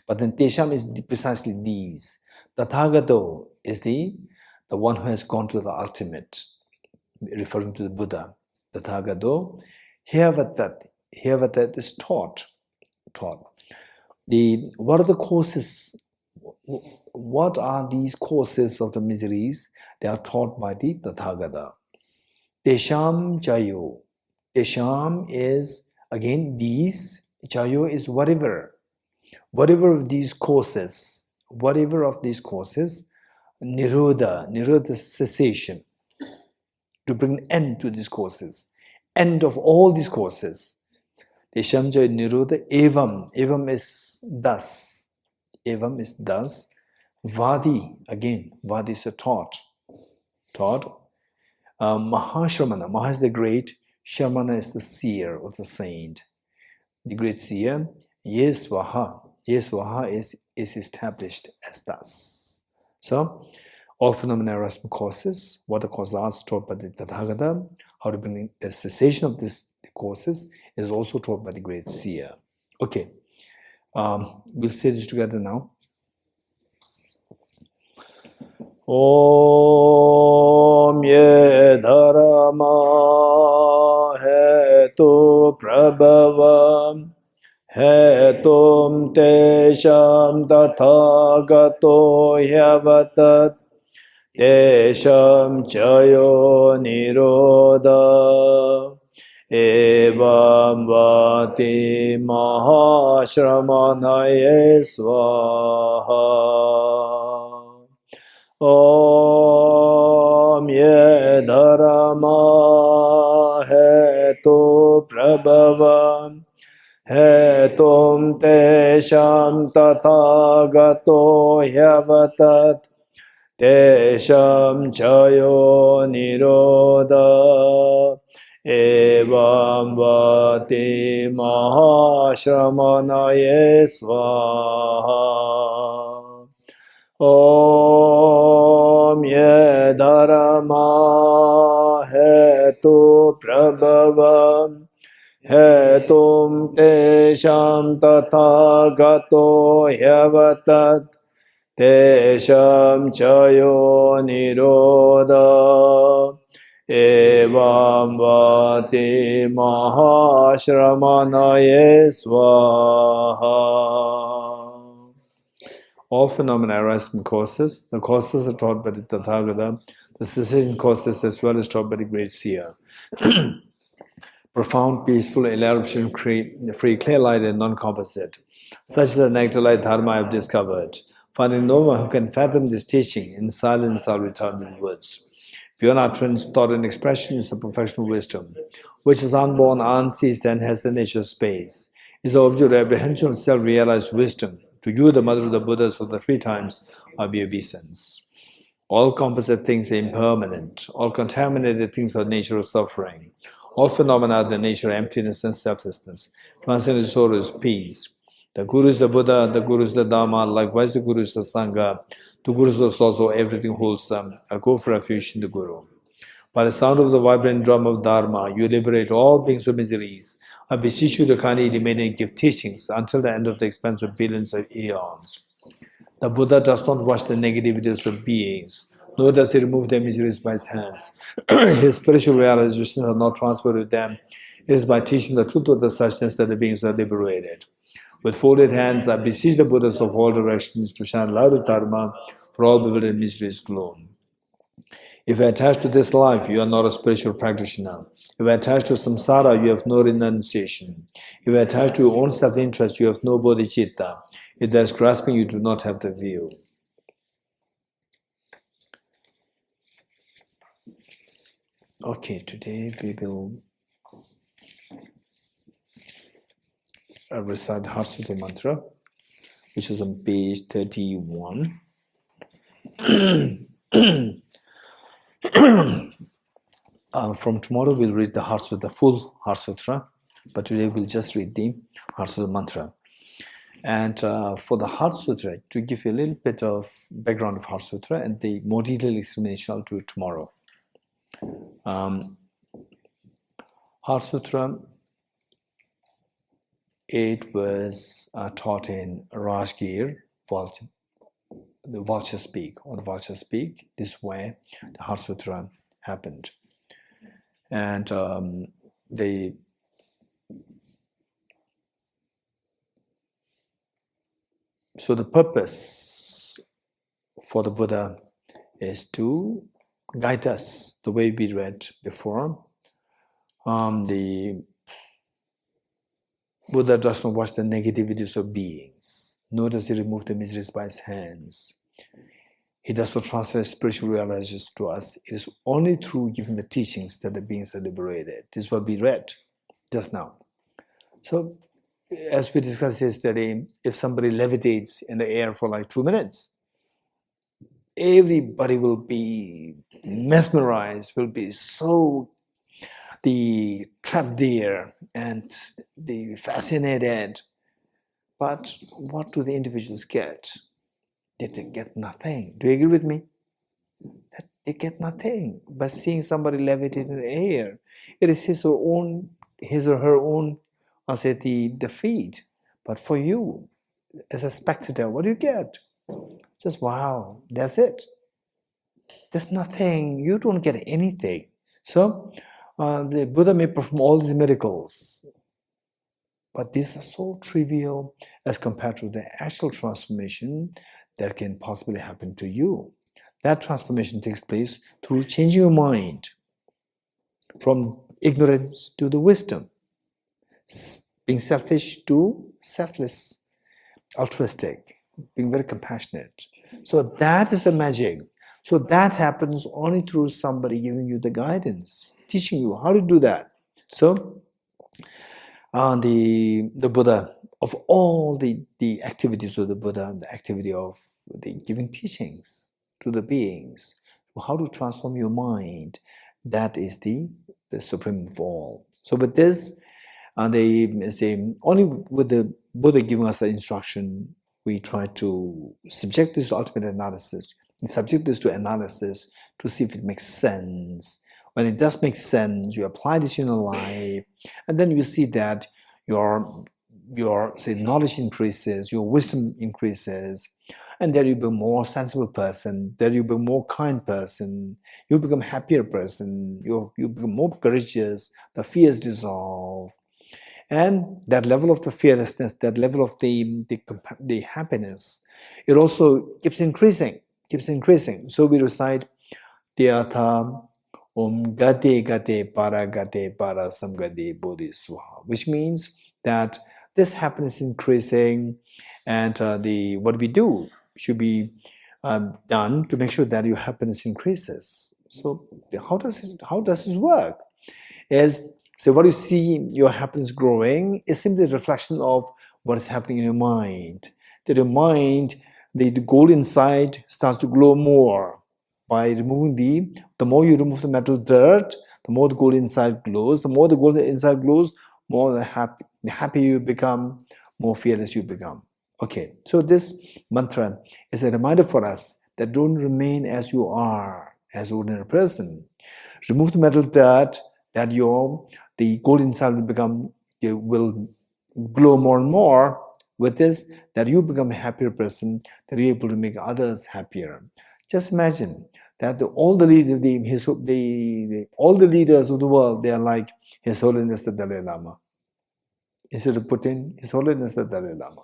But then tesham is precisely these. Tathagato is the one who has gone to the ultimate, referring to the Buddha. Tathagato, Hyavatat is taught. What are the causes? What are these causes of the miseries? They are taught by the Tathagata. Tesham Jayo. Tesham is, again, these. Jayo is whatever. Whatever of these causes, Nirodha cessation, to bring an end to these causes, end of all these causes. Tesham Jayo Nirodha Evam. Evam is thus. Vadi, again, Vadi is a taught. Mahashramana. Maha is the great, Shramana is the seer or the saint. The great seer, Yeswaha. Yeswaha is established as thus. So, all phenomena arise from causes. What the causes are taught by the Tathagata. How to bring the cessation of the causes is also taught by the great seer. Okay, we'll say this together now. Om ye dharma hetu prabhavam hetum tesham tathagato hyavatat tesham chayo nirodha evam vati mahashramanaye swaha. Om ye dharma hetu prabhavam hetum tesham tathagato hyavatat tesham chayo nirodha evam vati mahashramanaye swaha. Om ye dharma hetu prabhavam hetum tesham tathagato hyavatat tesham chayo nirodha evam vati mahashramanaye swaha. All phenomena arise from causes. The causes are taught by the Tathagata. The cessation causes as well as taught by the great seer. Profound, peaceful, eruption-free, clear light and non-composite. Such is the nectar light Dharma I have discovered. Finding no one who can fathom this teaching, in silence I'll return with words. Beyond utterance, thought and expression is the perfection of wisdom, which is unborn, unceased, and has the nature of space. Is the object of apprehension of self-realized wisdom. To you, the mother of the Buddhas of the three times, I be obeisance. All composite things are impermanent. All contaminated things are the nature of suffering. All phenomena are the nature of emptiness and selflessness. Transcendent soul is peace. The Guru is the Buddha, the Guru is the Dharma, likewise the Guru is the Sangha. The Guru is also everything wholesome. I go for refuge in the Guru. By the sound of the vibrant drum of Dharma, you liberate all beings of miseries. I beseech you to kindly remain and give teachings until the end of the expanse of billions of eons. The Buddha does not watch the negativities of beings, nor does he remove their miseries by his hands. His spiritual realizations are not transferred to them. It is by teaching the truth of the suchness that the beings are liberated. With folded hands, I beseech the Buddhas of all directions to shine light of Dharma for all bewildered miseries gloom. If you are attached to this life, you are not a spiritual practitioner. If you are attached to samsara, you have no renunciation. If you are attached to your own self-interest, you have no bodhicitta. If there is grasping, you do not have the view. Okay, today we will recite the Heart Sutra mantra, which is on page 31. From tomorrow we'll read the Heart Sutra, the full Heart Sutra, but today we'll just read the Heart Sutra mantra. And for the Heart Sutra, to give you a little bit of background of Heart Sutra and the more detailed explanation, I'll do it tomorrow. Heart Sutra, it was taught in Rajgir, the Vulture Speak, or the Vulture Speak. This is where the Heart Sutra happened. And so the purpose for the Buddha is to guide us the way we read before. The Buddha does not watch the negativities of beings, nor does he remove the miseries by his hands. He does not transfer spiritual realizations to us. It is only through giving the teachings that the beings are liberated. This is what we read just now. So, as we discussed yesterday, if somebody levitates in the air for like 2 minutes, everybody will be mesmerized, will be so trapped there and they fascinated. But what do the individuals get? They get nothing. Do you agree with me? That they get nothing by seeing somebody levitate in the air. It is his or her own, I'll say, the feat. But for you, as a spectator, what do you get? Just wow, that's it. There's nothing. You don't get anything. So the Buddha may perform all these miracles, but these are so trivial as compared to the actual transformation that can possibly happen to you. That transformation takes place through changing your mind from ignorance to the wisdom, being selfish to selfless, altruistic, being very compassionate. So that is the magic. So that happens only through somebody giving you the guidance, teaching you how to do that. So the Buddha, of all the activities of the Buddha, the activity of the giving teachings to the beings, how to transform your mind, that is the supreme of all. So with this, they say, only with the Buddha giving us the instruction, we try to subject this to ultimate analysis, and subject this to analysis to see if it makes sense. When it does make sense, you apply this in your life, and then you see that your say knowledge increases, your wisdom increases, and then you become a more sensible person, then you become a more kind person, you become a happier person, you become more courageous, the fears dissolve. And that level of the fearlessness, that level of the happiness, it also keeps increasing. So we recite Tyatha Om Gate Gate Para Gate Para Samgade Bodhi Swaha, which means that this happiness is increasing, and what we do should be done to make sure that your happiness increases. So how does this work? So what you see your happiness growing is simply a reflection of what is happening in your mind. That your mind, the gold inside starts to glow more. By removing the more you remove the metal dirt, the more the gold inside glows. The more the gold inside glows, more the happy you become, more fearless you become. Okay, so this mantra is a reminder for us that don't remain as you are, as an ordinary person. Remove the metal dirt, that the gold inside will glow more and more. With this, that you become a happier person, that you're able to make others happier. Just imagine that all the leaders, all the leaders of the world, they are like His Holiness the Dalai Lama. Instead of Putin, His Holiness the Dalai Lama.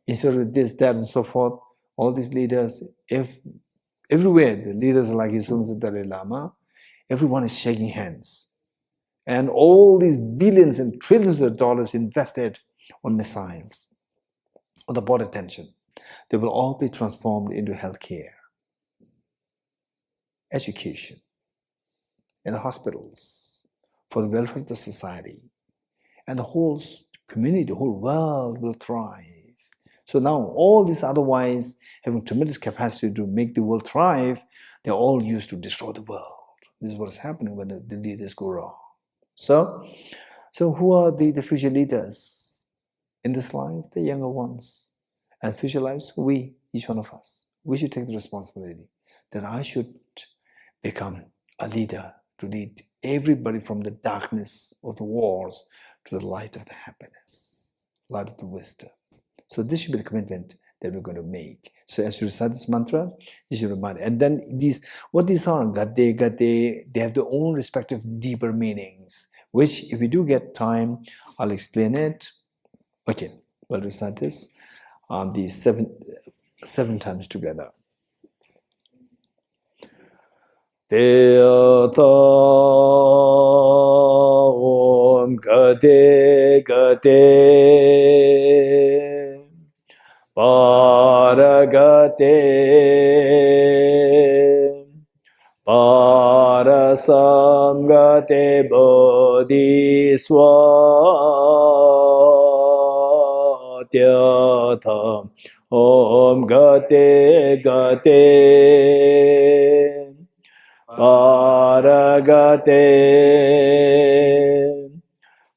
Instead of this, that, and so forth, all these leaders, if everywhere the leaders are like His Holiness the Dalai Lama, everyone is shaking hands. And all these billions and trillions of dollars invested on missiles, on the border tension, they will all be transformed into healthcare, education, and hospitals for the welfare of the society. And the whole community, the whole world will thrive. So now all these otherwise having tremendous capacity to make the world thrive, they're all used to destroy the world. This is what is happening when the leaders go wrong. So who are the future leaders in this life? The younger ones. And future lives, we, each one of us. We should take the responsibility that I should become a leader to lead everybody from the darkness of the wars to the light of the happiness, light of the wisdom. So this should be the commitment that we're going to make. So as you recite this mantra, you should remind. And then what these are, Gade, Gade, they have their own respective deeper meanings, which if we do get time, I'll explain it. Okay, we'll recite this these seven times together. Teata Om Gade Gade Paragate Parasamgate Bodhiswatyatha Om Gate Gate Paragate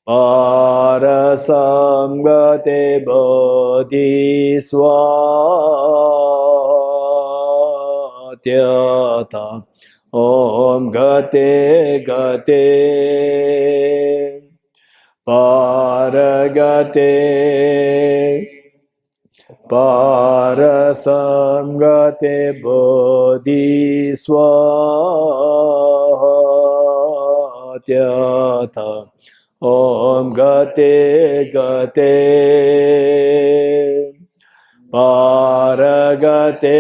Parasamgate Bodhiswatyatha Om Gate Gate Paragate Parasamgate Bodhiswatyatha Om Gate Gate Paragate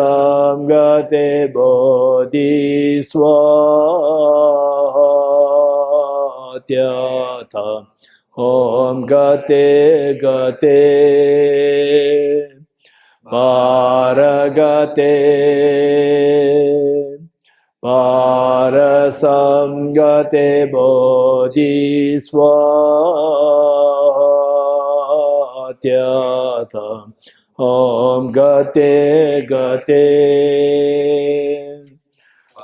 Parasamgate Bodhiswatyatha Om Gate Gate Paragate Parasamgate Bodhiswatyatha Om Gate Gate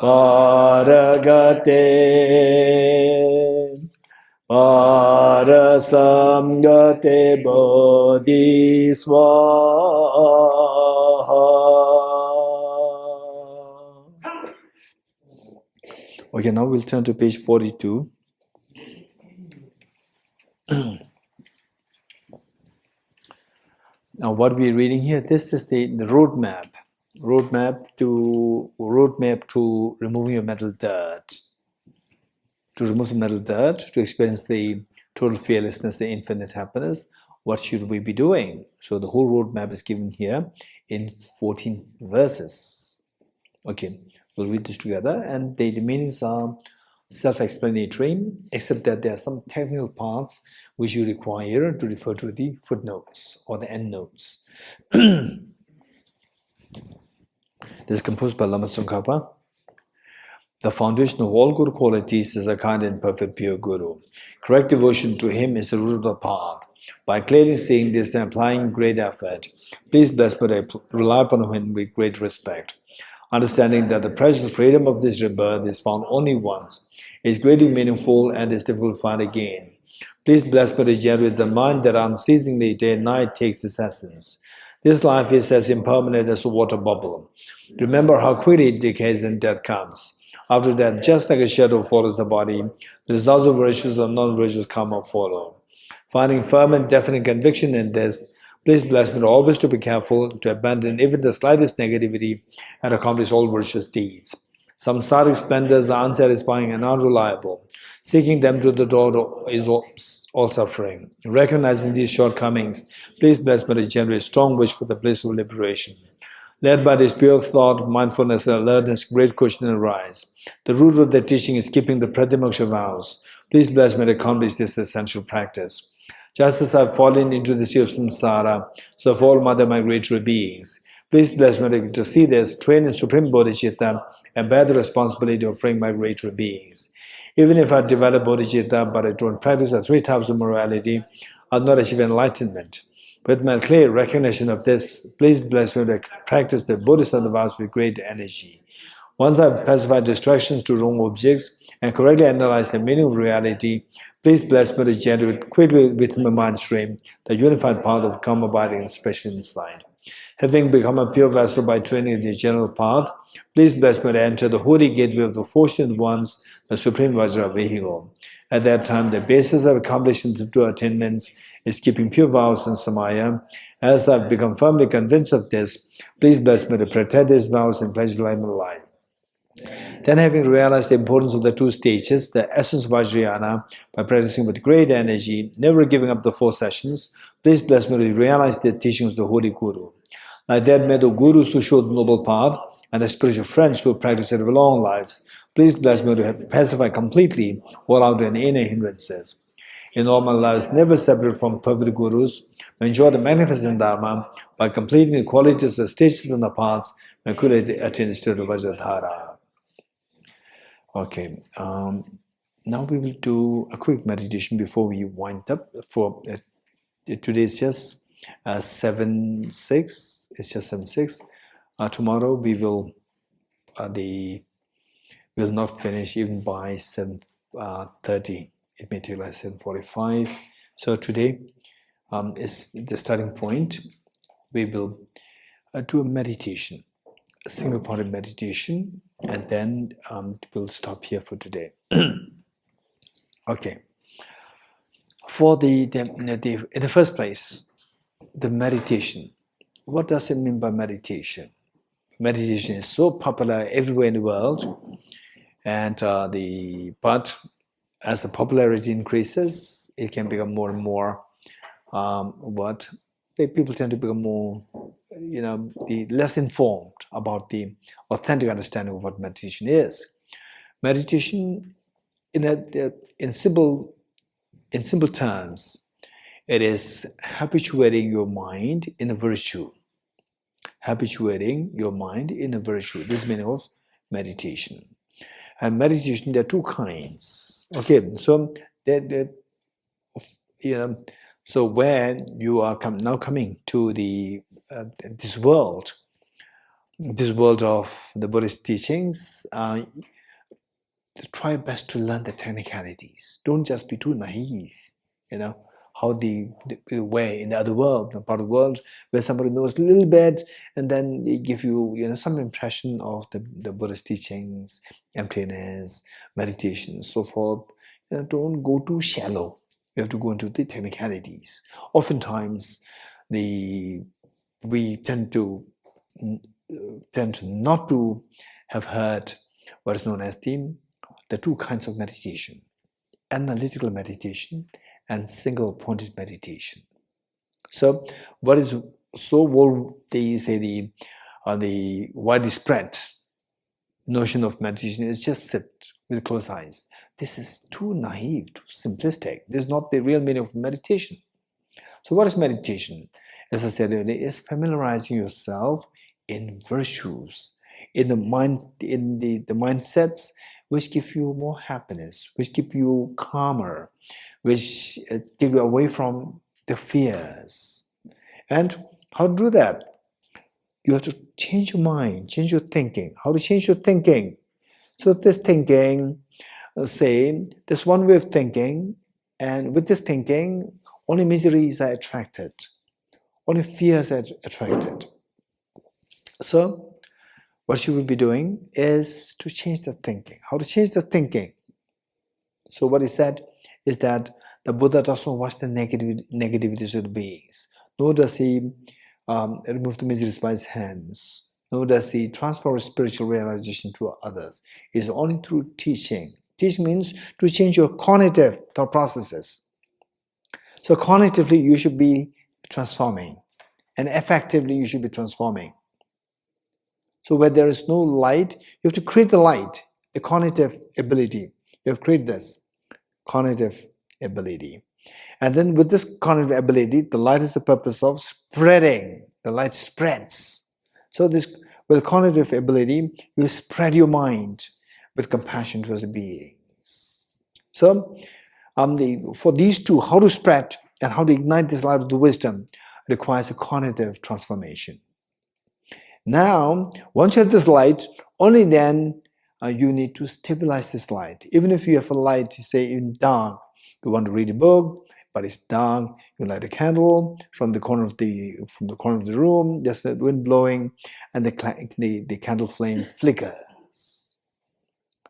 Paragate Parasamgate Bodhiswaha. Okay, now we'll turn to page 42. Now, what we're reading here, this is the roadmap to removing your mental dirt. To remove the mental dirt, to experience the total fearlessness, the infinite happiness. what should we be doing? So the whole roadmap is given here in 14 verses. Okay, we'll read this together, and the meanings are self-explanatory, except that there are some technical parts which you require to refer to the footnotes or the endnotes. This is composed by Lama Tsongkhapa. The foundation of all good qualities is a kind and perfect pure Guru. Correct devotion to him is the root of the path. By clearly seeing this and applying great effort, please bless but I rely upon him with great respect. Understanding that the precious freedom of this rebirth is found only once, is greatly meaningful and is difficult to find again. Please bless but with the mind that unceasingly day and night takes its essence. This life is as impermanent as a water bubble. Remember how quickly it decays and death comes. After that, just like a shadow follows the body, the results of virtues or non-virtues come or follow. Finding firm and definite conviction in this, please bless me always to be careful to abandon even the slightest negativity and accomplish all virtuous deeds. Samsaric splendors are unsatisfying and unreliable. Seeking them to the door is all suffering. Recognizing these shortcomings, please bless me to generate strong wish for the bliss of liberation. Led by this pure thought, mindfulness, and alertness, great question arise. The root of the teaching is keeping the Pratimoksha vows. Please bless me to accomplish this essential practice. Just as I have fallen into the sea of samsara, so have all other migratory beings. Please bless me to see this, train in supreme bodhicitta, and bear the responsibility of freeing migratory beings. Even if I develop bodhicitta, but I don't practice the three types of morality, I'll not achieve enlightenment. With my clear recognition of this, please bless me to practice the Bodhisattva vows with great energy. Once I've pacified distractions to wrong objects and correctly analyzed the meaning of reality, please bless me to generate quickly within my mind stream the unified path of calm abiding and special insight. Having become a pure vessel by training in the general path, please bless me to enter the holy gateway of the fortunate ones, the supreme Vajra vehicle. At that time, the basis of accomplishing the two attainments is keeping pure vows and samaya. As I've become firmly convinced of this, please bless me to protect these vows and pledge life and life. Then, having realized the importance of the two stages, the essence of Vajrayana, by practicing with great energy, never giving up the 4 sessions, please bless me to realize the teachings of the Holy Guru. Like that, may the Gurus who show the noble path and the spiritual friends who practice it with long lives, please bless me to pacify completely all outer and inner hindrances. In all my lives, never separate from perfect Gurus, may enjoy the magnificent Dharma by completing the qualities, the stages, and the paths, may quickly attain the state of Vajradhara. Okay, now we will do a quick meditation before we wind up. For today is just 7:06. It's just 7:06. Tomorrow we will will not finish even by 7:30. It may take like 7:45. So today is the starting point. We will do a meditation, a single-pointed meditation, and then we'll stop here for today. Okay. For in the first place, the meditation. What does it mean by meditation? Meditation is so popular everywhere in the world, and but as the popularity increases, it can become more and more people tend to become more, less informed about the authentic understanding of what meditation is. Meditation, in simple terms, it is habituating your mind in a virtue. Habituating your mind in a virtue. This is the meaning of meditation. And meditation, there are 2 kinds. Okay, so so when you are now coming to this world of the Buddhist teachings, try best to learn the technicalities. Don't just be too naive. How the way in the other world, part of the world, where somebody knows a little bit, and then they give you, some impression of the Buddhist teachings, emptiness, meditation, so forth. Don't go too shallow. You have to go into the technicalities. Oftentimes, we tend to not to have heard what is known as the 2 kinds of meditation: analytical meditation and single-pointed meditation. So what is so what they say the widespread notion of meditation is just sit with closed eyes. This is too naive, too simplistic. This is not the real meaning of meditation. So what is meditation? As I said earlier, is familiarizing yourself in virtues, in the mind, in the mindsets which give you more happiness, which keep you calmer, which take you away from the fears. And how to do that? You have to change your mind, change your thinking. How to change your thinking? So this thinking, say, there's one way of thinking, and with this thinking, only miseries are attracted, only fears are attracted. So what you will be doing is to change the thinking. How to change the thinking? So what he said is that the Buddha doesn't watch the negativities of the beings, nor does he remove the miseries by his hands, nor does he transfer spiritual realization to others. It's only through teaching. Teaching means to change your cognitive thought processes. So cognitively, you should be transforming, and effectively, you should be transforming. So where there is no light, you have to create the light, a cognitive ability. You have to create this cognitive ability. And then with this cognitive ability, the light is the purpose of spreading. The light spreads. So this, with cognitive ability, you spread your mind with compassion towards the beings. So for these two, how to spread and how to ignite this light of the wisdom requires a cognitive transformation. Now, once you have this light, only then you need to stabilize this light. Even if you have a light, say in dark, you want to read a book, but it's dark. You light a candle from the corner of the room. There's the wind blowing, and the candle flame flickers.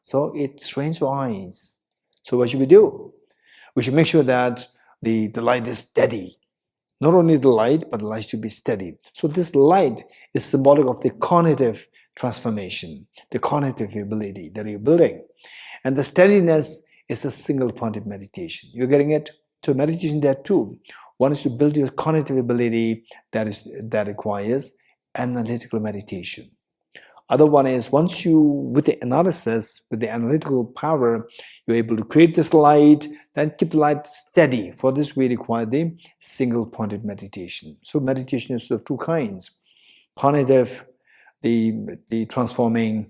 So it strains your eyes. So what should we do? We should make sure that the light is steady. Not only the light, but the light should be steady. So this light is symbolic of the cognitive transformation, the cognitive ability that you're building. And the steadiness is the single-pointed meditation. You're getting it? So meditation there too. One is to build your cognitive ability that requires analytical meditation. Other one is once you, with the analysis, with the analytical power, you're able to create this light, then keep the light steady. For this, we require the single-pointed meditation. So meditation is of two kinds. Cognitive, the transforming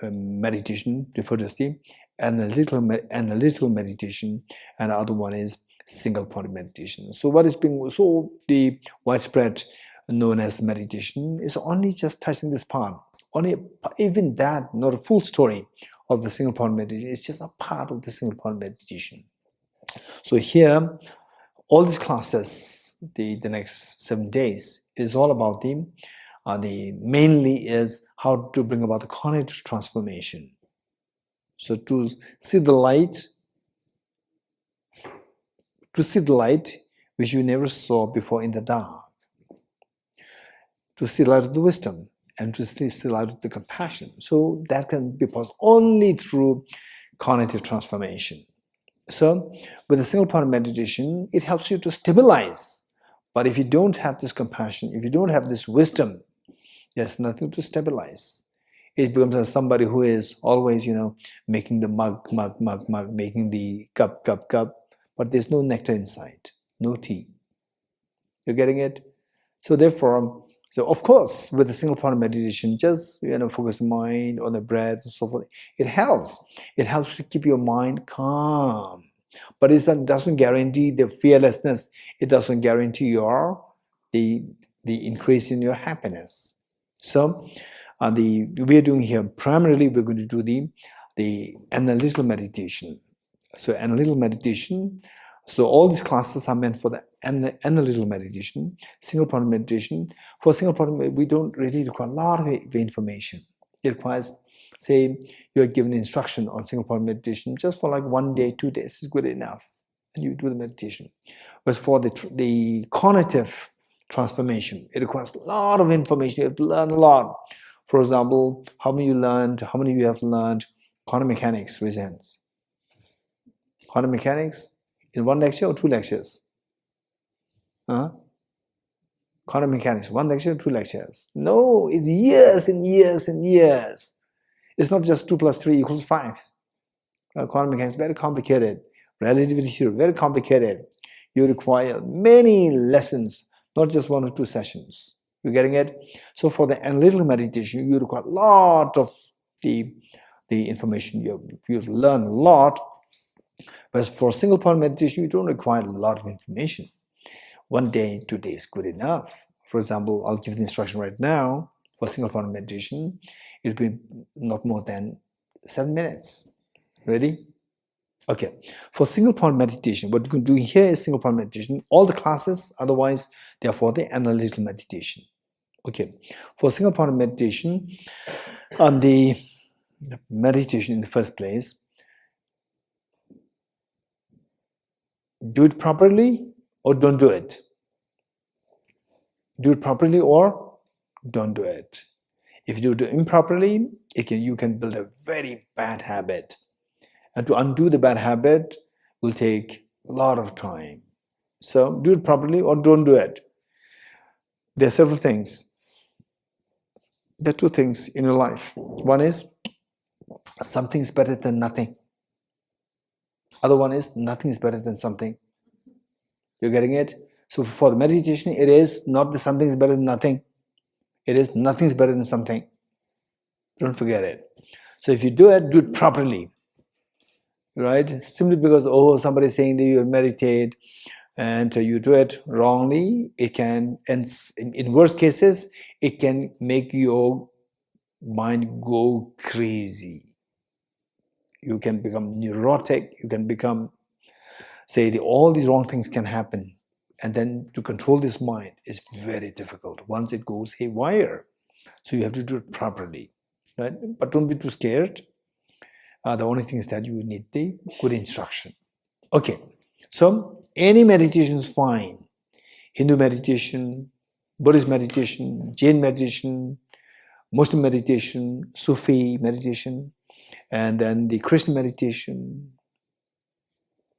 meditation, referred as the analytical meditation, and the other one is single-pointed meditation. So what is being, so the widespread known as meditation is only just touching this part. Only even that, not a full story of the single point meditation. It's just a part of the single point meditation. So here, all these classes, the next 7 days, is all about the mainly is how to bring about the cognitive transformation. So to see the light, which you never saw before in the dark, to see the light of the wisdom, and to see the light of the compassion. So that can be possible only through cognitive transformation. So with a single point of meditation, it helps you to stabilize. But if you don't have this compassion, if you don't have this wisdom, there's nothing to stabilize. It becomes somebody who is always, making the mug, making the cup, but there's no nectar inside, no tea. You're getting it? So therefore, of course, with a single point of meditation, just focus the mind on the breath and so forth. It helps. It helps to keep your mind calm. But it doesn't guarantee the fearlessness. It doesn't guarantee the increase in your happiness. So we are doing here primarily we're going to do the analytical meditation. So analytical meditation. So all these classes are meant for the analytical meditation, single point meditation. For single point, we don't really require a lot of information. It requires, say, you're given instruction on single point meditation just for like 1 day, 2 days is good enough, and you do the meditation. But for the cognitive transformation, it requires a lot of information. You have to learn a lot. For example, how many of you have learned quantum mechanics, raise hands. Quantum mechanics in 1 lecture or 2 lectures? Quantum mechanics, 1 lecture, 2 lectures. No, it's years and years and years. It's not just 2 plus 3 equals 5. Quantum mechanics is very complicated. Relativity theory, very complicated. You require many lessons, not just 1 or 2 sessions. You getting it? So for the analytical meditation, you require a lot of the information. You've learned a lot. But for single point meditation, you don't require a lot of information. 1 day, 2 days, good enough. For example, I'll give the instruction right now for single point meditation. It will be not more than 7 minutes. Ready? Okay. For single point meditation, what you can do here is single point meditation. All the classes, otherwise, they are for the analytical meditation. Okay. For single point meditation, on the meditation in the first place, do it properly or don't do it. Do it properly or don't do it. If you do it improperly, you can build a very bad habit. And to undo the bad habit will take a lot of time. So do it properly or don't do it. There are several things. There are 2 things in your life. One is something is better than nothing. Other one is nothing is better than something. You're getting it? So for the meditation, it is not that something is better than nothing. It is nothing is better than something. Don't forget it. So if you do it properly. Right? Simply because, somebody is saying that you meditate and you do it wrongly, it can, and in worst cases, it can make your mind go crazy. You can become neurotic, you can become, all these wrong things can happen. And then to control this mind is very difficult once it goes haywire. So you have to do it properly. Right? But don't be too scared. The only thing is that you need the good instruction. Okay, so any meditation is fine. Hindu meditation, Buddhist meditation, Jain meditation, Muslim meditation, Sufi meditation, and then the Christian meditation.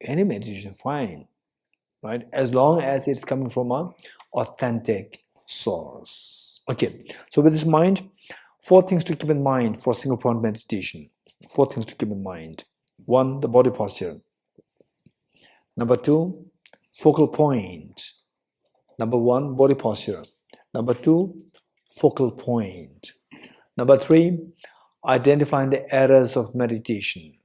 Any meditation is fine, right? As long as it's coming from an authentic source. Okay, so with this mind, 4 things to keep in mind for single point meditation. 4 things to keep in mind. 1, the body posture. Number 2, focal point. Number 1, body posture. Number 2, focal point. Number 3, identifying the errors of meditation.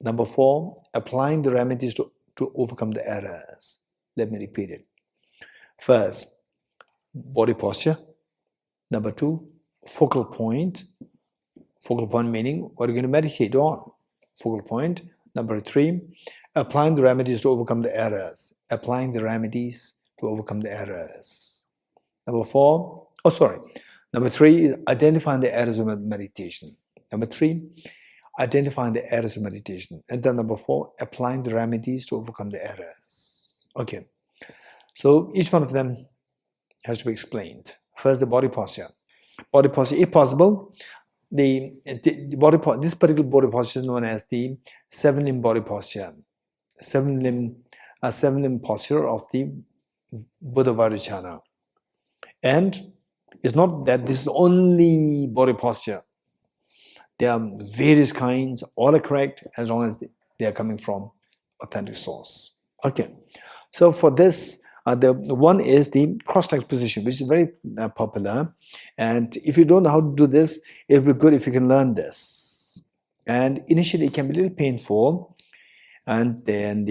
Number 4, applying the remedies to overcome the errors. Let me repeat it. First, body posture. Number 2, focal point. Focal point meaning what are you going to meditate on? Focal point. Number 3, applying the remedies to overcome the errors. Applying the remedies to overcome the errors. Number 3 is identifying the errors of meditation. Number 3, identifying the errors of meditation. And then number 4, applying the remedies to overcome the errors. Okay. So each one of them has to be explained. First, the body posture. Body posture, if possible, this particular body posture is known as the 7-limb body posture. 7-limb posture of the Buddha Bodhicitta. And it's not that this is the only body posture. There are various kinds, all are correct as long as they are coming from authentic source. Okay, so for this, the one is the cross-legged position, which is very popular. And if you don't know how to do this, it would be good if you can learn this. And initially, it can be a little painful. And then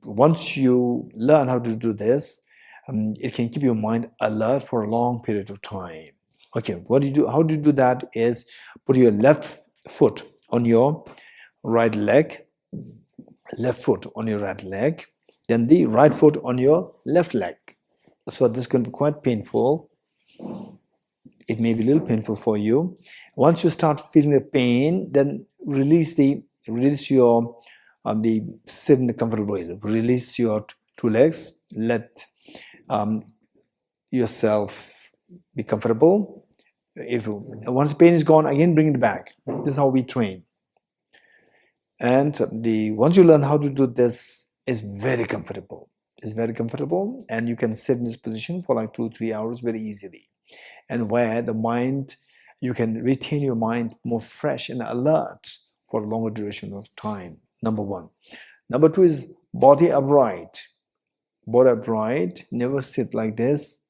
once you learn how to do this, it can keep your mind alert for a long period of time. Okay, what do you do? How do you do that is put your left foot on your right leg, then the right foot on your left leg. So this is going to be quite painful. It may be a little painful for you. Once you start feeling the pain, then release your sit in a comfortable way. Release your 2 legs. Let yourself be comfortable. Once the pain is gone, again bring it back. This is how we train. And once you learn how to do this, it's very comfortable. It's very comfortable, and you can sit in this position for like 2-3 hours very easily. And where the mind, you can retain your mind more fresh and alert for a longer duration of time. Number one. Number two is body upright. Body upright, never sit like this.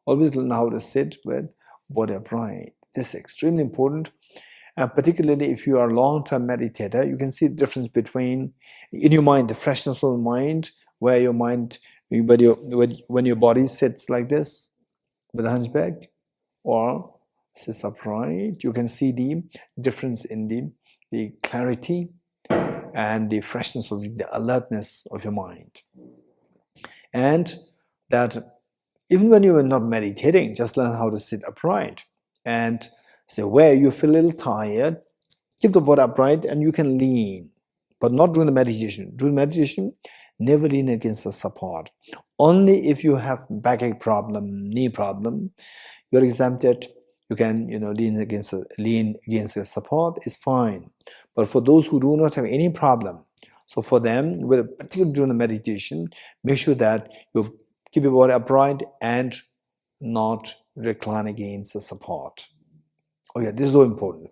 Always learn how to sit with body upright. This is extremely important. And particularly if you are a long-term meditator, you can see the difference between, in your mind, the freshness of the mind, where your mind, when your body sits like this, with a hunchback, or sits upright, you can see the difference in the clarity and the freshness of the alertness of your mind. And that even when you are not meditating, just learn how to sit upright. And so where you feel a little tired, keep the body upright and you can lean, but not during the meditation. During meditation, never lean against the support. Only if you have backache problem, knee problem, you're exempted. You can, lean against the support. It's fine. But for those who do not have any problem, so for them, particularly during the meditation, make sure that you keep your body upright and not recline against the support. Okay, this is so important.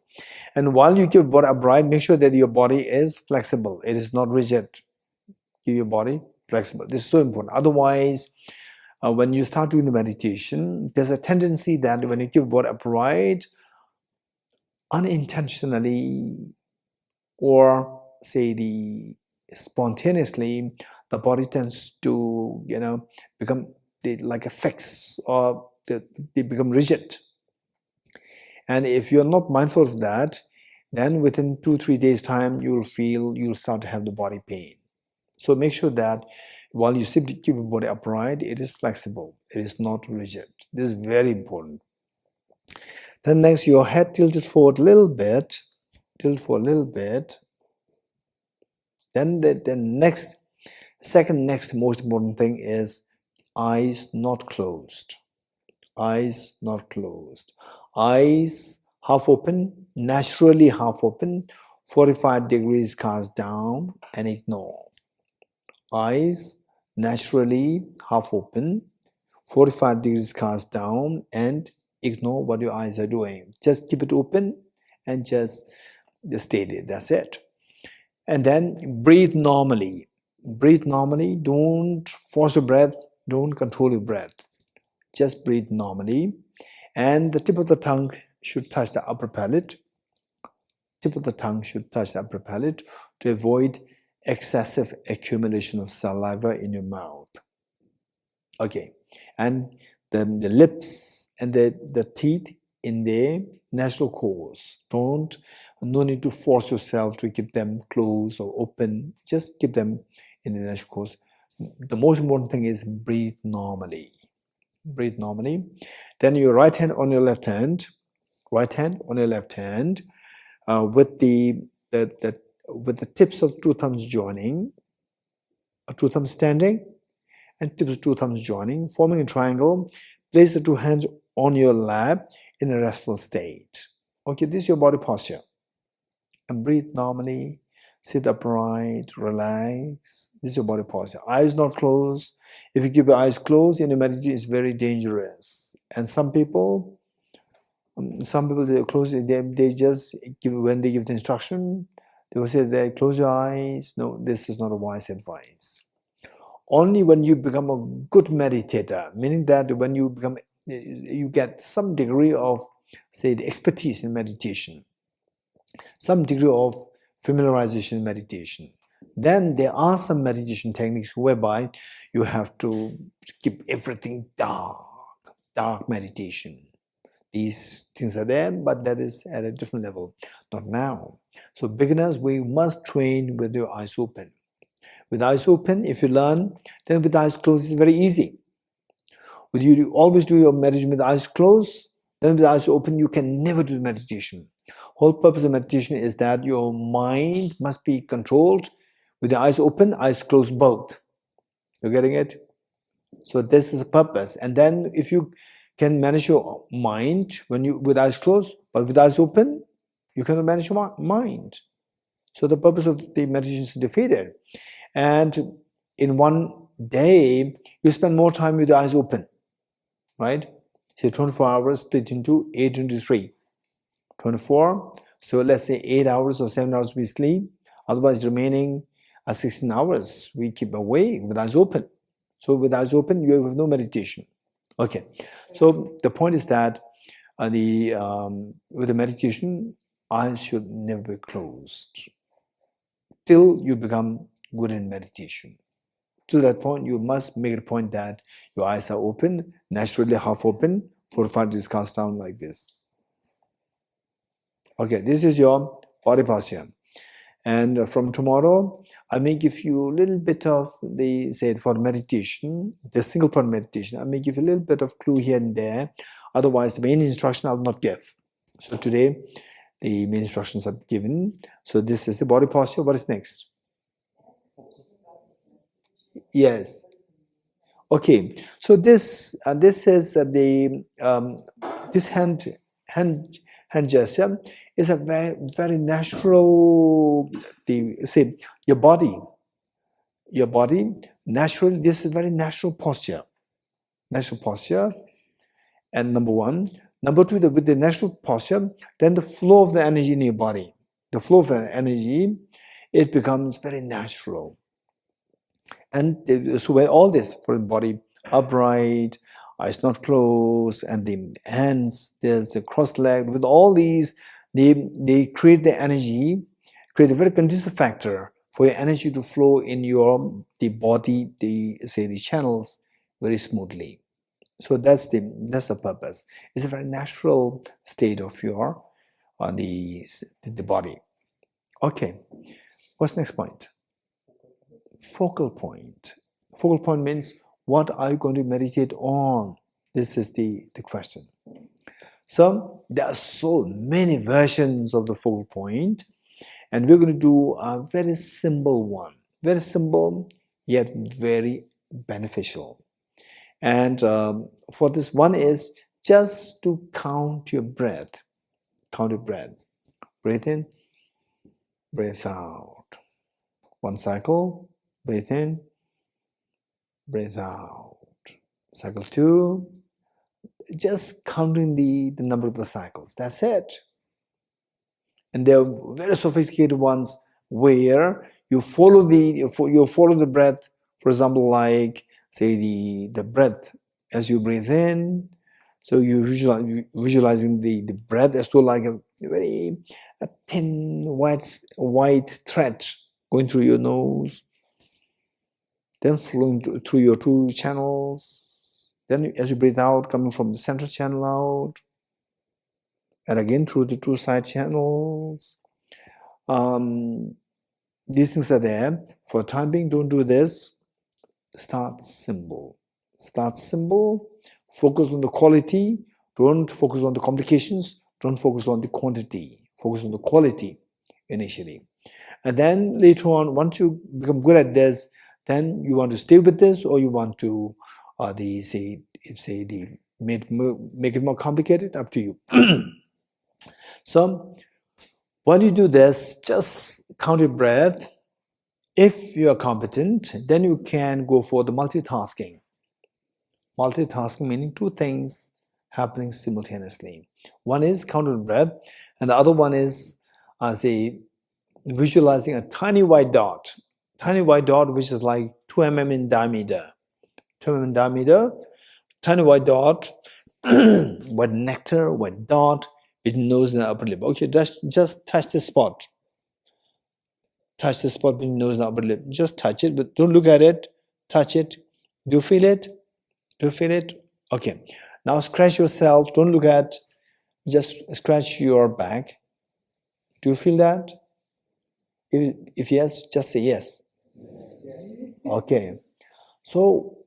And while you keep your body upright, make sure that your body is flexible. It is not rigid. Keep your body flexible. This is so important. Otherwise, when you start doing the meditation, there's a tendency that when you keep your body upright, unintentionally, or say spontaneously, the body tends to become like a fix, or they become rigid. And if you're not mindful of that, then within 2-3 days time you'll start to have the body pain. So make sure that while you sit, keep your body upright, it is flexible, it is not rigid. This is very important. Then next, your head tilted forward a little bit, Then the next most important thing is eyes not closed. Eyes not closed. Eyes half open, naturally half open, 45 degrees cast down and ignore. Eyes naturally half open, 45 degrees cast down and ignore what your eyes are doing. Just keep it open and just stay there. That's it. And then breathe normally. Breathe normally. Don't force your breath. Don't control your breath. Just breathe normally. And the tip of the tongue should touch the upper palate. Tip of the tongue should touch the upper palate to avoid excessive accumulation of saliva in your mouth. Okay. And then the lips and the teeth in their natural course. No need to force yourself to keep them closed or open. Just keep them in the natural course. The most important thing is breathe normally. Breathe normally. Then your right hand on your left hand, with the tips of two thumbs joining, two thumbs standing, and tips of two thumbs joining, forming a triangle. Place the two hands on your lap in a restful state. Okay, this is your body posture. And breathe normally. Sit upright, relax. This is your body posture. Eyes not closed. If you keep your eyes closed in your meditation, it's very dangerous. And some people they close. They just give, when they give the instruction, they will say, "They close your eyes." No, this is not a wise advice. Only when you become a good meditator, meaning that when you get some degree of, say, the expertise in meditation, some degree of familiarization in meditation, then there are some meditation techniques whereby you have to keep everything dark meditation. These things are there, but that is at a different level, not now. So beginners, we must train with your eyes open. With eyes open, if you learn, then with eyes closed, it's very easy. With you always do your meditation with eyes closed, then with eyes open, you can never do meditation. Whole purpose of meditation is that your mind must be controlled with the eyes open, eyes closed both. You're getting it? So this is the purpose. And then if you can manage your mind with eyes closed, but with eyes open, you cannot manage your mind. So the purpose of the meditation is defeated. And in one day, you spend more time with the eyes open, right? So 24 hours split into 8 into 3. 24, so let's say 8 hours or 7 hours we sleep, otherwise remaining 16 hours we keep awake with eyes open. So with eyes open, you have no meditation. Okay, so the point is that with the meditation, eyes should never be closed till you become good in meditation. Till that point, you must make it a point that your eyes are open, naturally half open, 4 or 5 days cast down like this. Okay, this is your body posture. And from tomorrow, I may give you a little bit of for meditation, the single point meditation, I may give you a little bit of clue here and there. Otherwise, the main instruction I will not give. So today, the main instructions are given. So this is the body posture. What is next? Yes. Okay. So this is this hand gesture is a very natural. Your body naturally. This is very natural posture. And number one. Number two, with the natural posture, then the flow of the energy in your body, it becomes very natural. And so when all this, for the body upright, eyes not closed, and the hands, there's the crossed leg, with all these, they create the energy, create a very conducive factor for your energy to flow in the body, the channels very smoothly. So that's the purpose. It's a very natural state of your the body. Okay, what's next point? Focal point. Focal point means what are you going to meditate on? This is the question. So there are so many versions of the focal point, and we're going to do a very simple one. Very simple, yet very beneficial. And for this one is just to count your breath. Count your breath. Breathe in, breathe out. One cycle, breathe in, breathe out. Cycle 2, just counting the number of the cycles. That's it. And there are very sophisticated ones where you follow the breath. For example, like say the breath as you breathe in. So you visualizing the breath as though like a very thin white thread going through your nose, then flowing through your 2 channels. Then as you breathe out, coming from the central channel out, and again through the 2 side channels. These things are there. For the time being, don't do this. Start simple. Focus on the quality. Don't focus on the complications. Don't focus on the quantity. Focus on the quality initially. And then later on, once you become good at this, then you want to stay with this, or you want to make it more complicated. Up to you. So when you do this, just count your breath. If you are competent, then you can go for the multitasking. Multitasking meaning 2 things happening simultaneously. One is counting breath, and the other one is visualizing a tiny white dot. Tiny white dot which is like 2 mm in diameter. 2 mm in diameter, tiny white dot, white nectar, white dot, with nose and upper lip. Okay, just touch the spot. Touch the spot between nose and upper lip. Just touch it, but don't look at it. Touch it. Do you feel it? Do you feel it? Okay. Now scratch yourself. Don't look at. Just scratch your back. Do you feel that? If yes, just say yes. Okay. So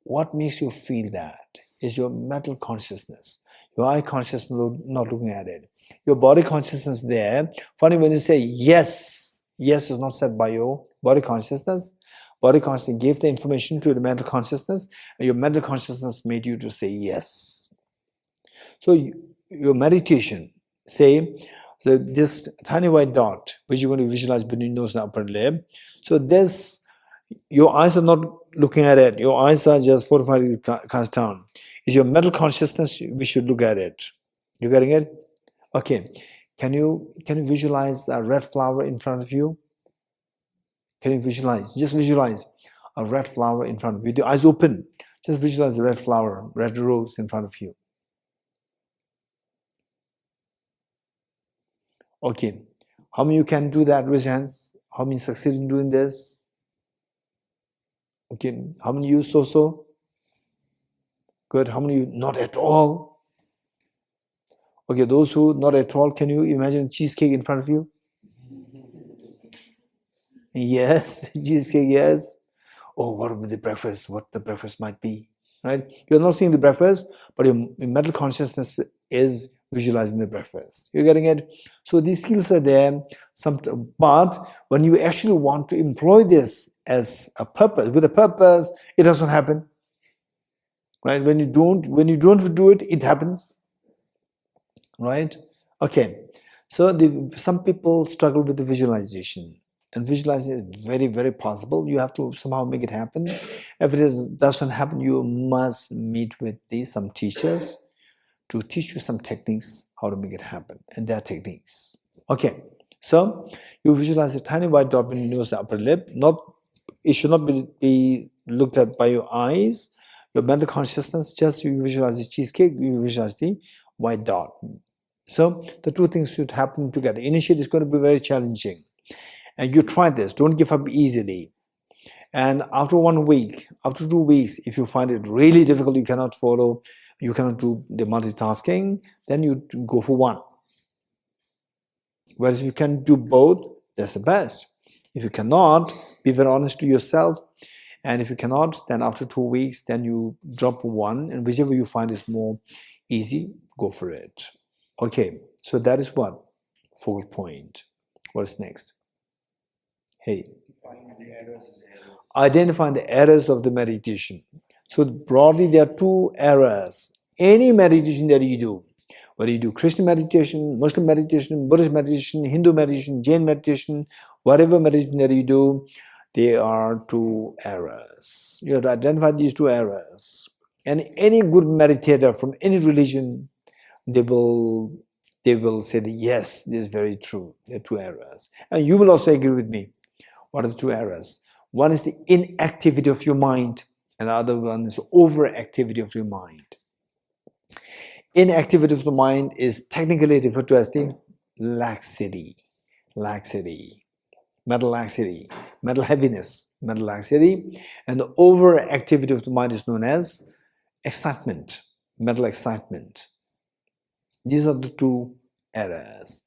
what makes you feel that is your mental consciousness. Your eye consciousness, not looking at it. Your body consciousness there. Funny when you say yes, yes is not said by your body consciousness. Body consciousness gave the information to the mental consciousness, and your mental consciousness made you to say yes. So your meditation, say, this tiny white dot, which you're going to visualize between nose and upper lip. So this, Your eyes are not looking at it. Your eyes are just 45 degrees cast down. It's your mental consciousness. We should look at it. You getting it? Okay. Can you visualize a red flower in front of you? Can you visualize? Just visualize a red flower in front of you. With your eyes open, just visualize a red flower, red rose in front of you. Okay. How many of you can do that? Raise your hands. How many succeed in doing this? Okay. How many of you so? Good. How many of you not at all? Okay, those who not at all, can you imagine cheesecake in front of you? Yes, cheesecake, yes. Oh, what would be the breakfast? What the breakfast might be, right? You're not seeing the breakfast, but your mental consciousness is visualizing the breakfast. You're getting it? So these skills are there. But when you actually want to employ this as a purpose, with a purpose, it doesn't happen, right? When you don't do it, it happens, right? Okay. So some people struggle with the visualization. And visualizing is very, very possible. You have to somehow make it happen. If it doesn't happen, you must meet with some teachers to teach you some techniques how to make it happen. And there are techniques. Okay, so you visualize a tiny white dot when you nose the upper lip. It should not be looked at by your eyes, your mental consciousness. Just you visualize the cheesecake, you visualize the white dot. So the two things should happen together. Initially, it's going to be very challenging. And you try this, don't give up easily. And after 1 week, after 2 weeks, if you find it really difficult, you cannot follow, you cannot do the multitasking, then you go for one. Whereas if you can do both, that's the best. If you cannot, be very honest to yourself. And if you cannot, then after 2 weeks, then you drop one, and whichever you find is more easy, go for it. Okay, so that is what? Focal point. What's next? Hey. Identifying the errors of the meditation. So broadly, there are two errors. Any meditation that you do, whether you do Christian meditation, Muslim meditation, Buddhist meditation, Hindu meditation, Jain meditation, whatever meditation that you do, there are two errors. You have to identify these two errors. And any good meditator from any religion, they will say that yes, this is very true. There are two errors. And you will also agree with me. What are the two errors? One is the inactivity of your mind, and the other one is overactivity of your mind. Inactivity of the mind is technically referred to as the laxity, mental laxity, mental heaviness, mental laxity. And the overactivity of the mind is known as excitement, mental excitement. These are the two errors.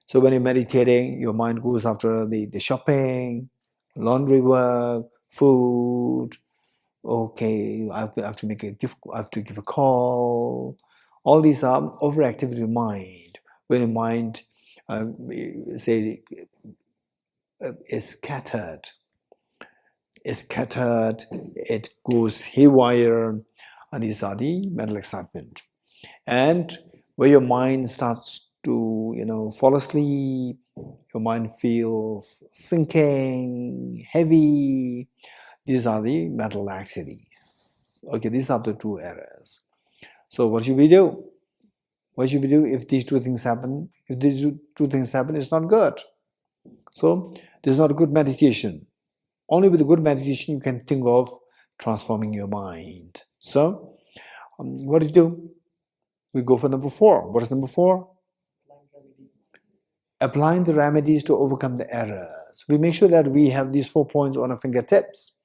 So when you're meditating, your mind goes after the shopping, laundry work, food. Okay, I have to make a gift. I have to give a call. All these are overactivity of mind. When your mind, say, is scattered, it goes haywire, and these are the mental excitement. And where your mind starts to, fall asleep, your mind feels sinking, heavy. These are the mental laxities. Okay, these are the two errors. So what should we do? What should we do if these two things happen? If these two things happen, it's not good. So this is not a good meditation. Only with a good meditation you can think of transforming your mind. So what do? We go for number 4. What is number 4? Applying the remedies to overcome the errors. We make sure that we have these 4 points on our fingertips.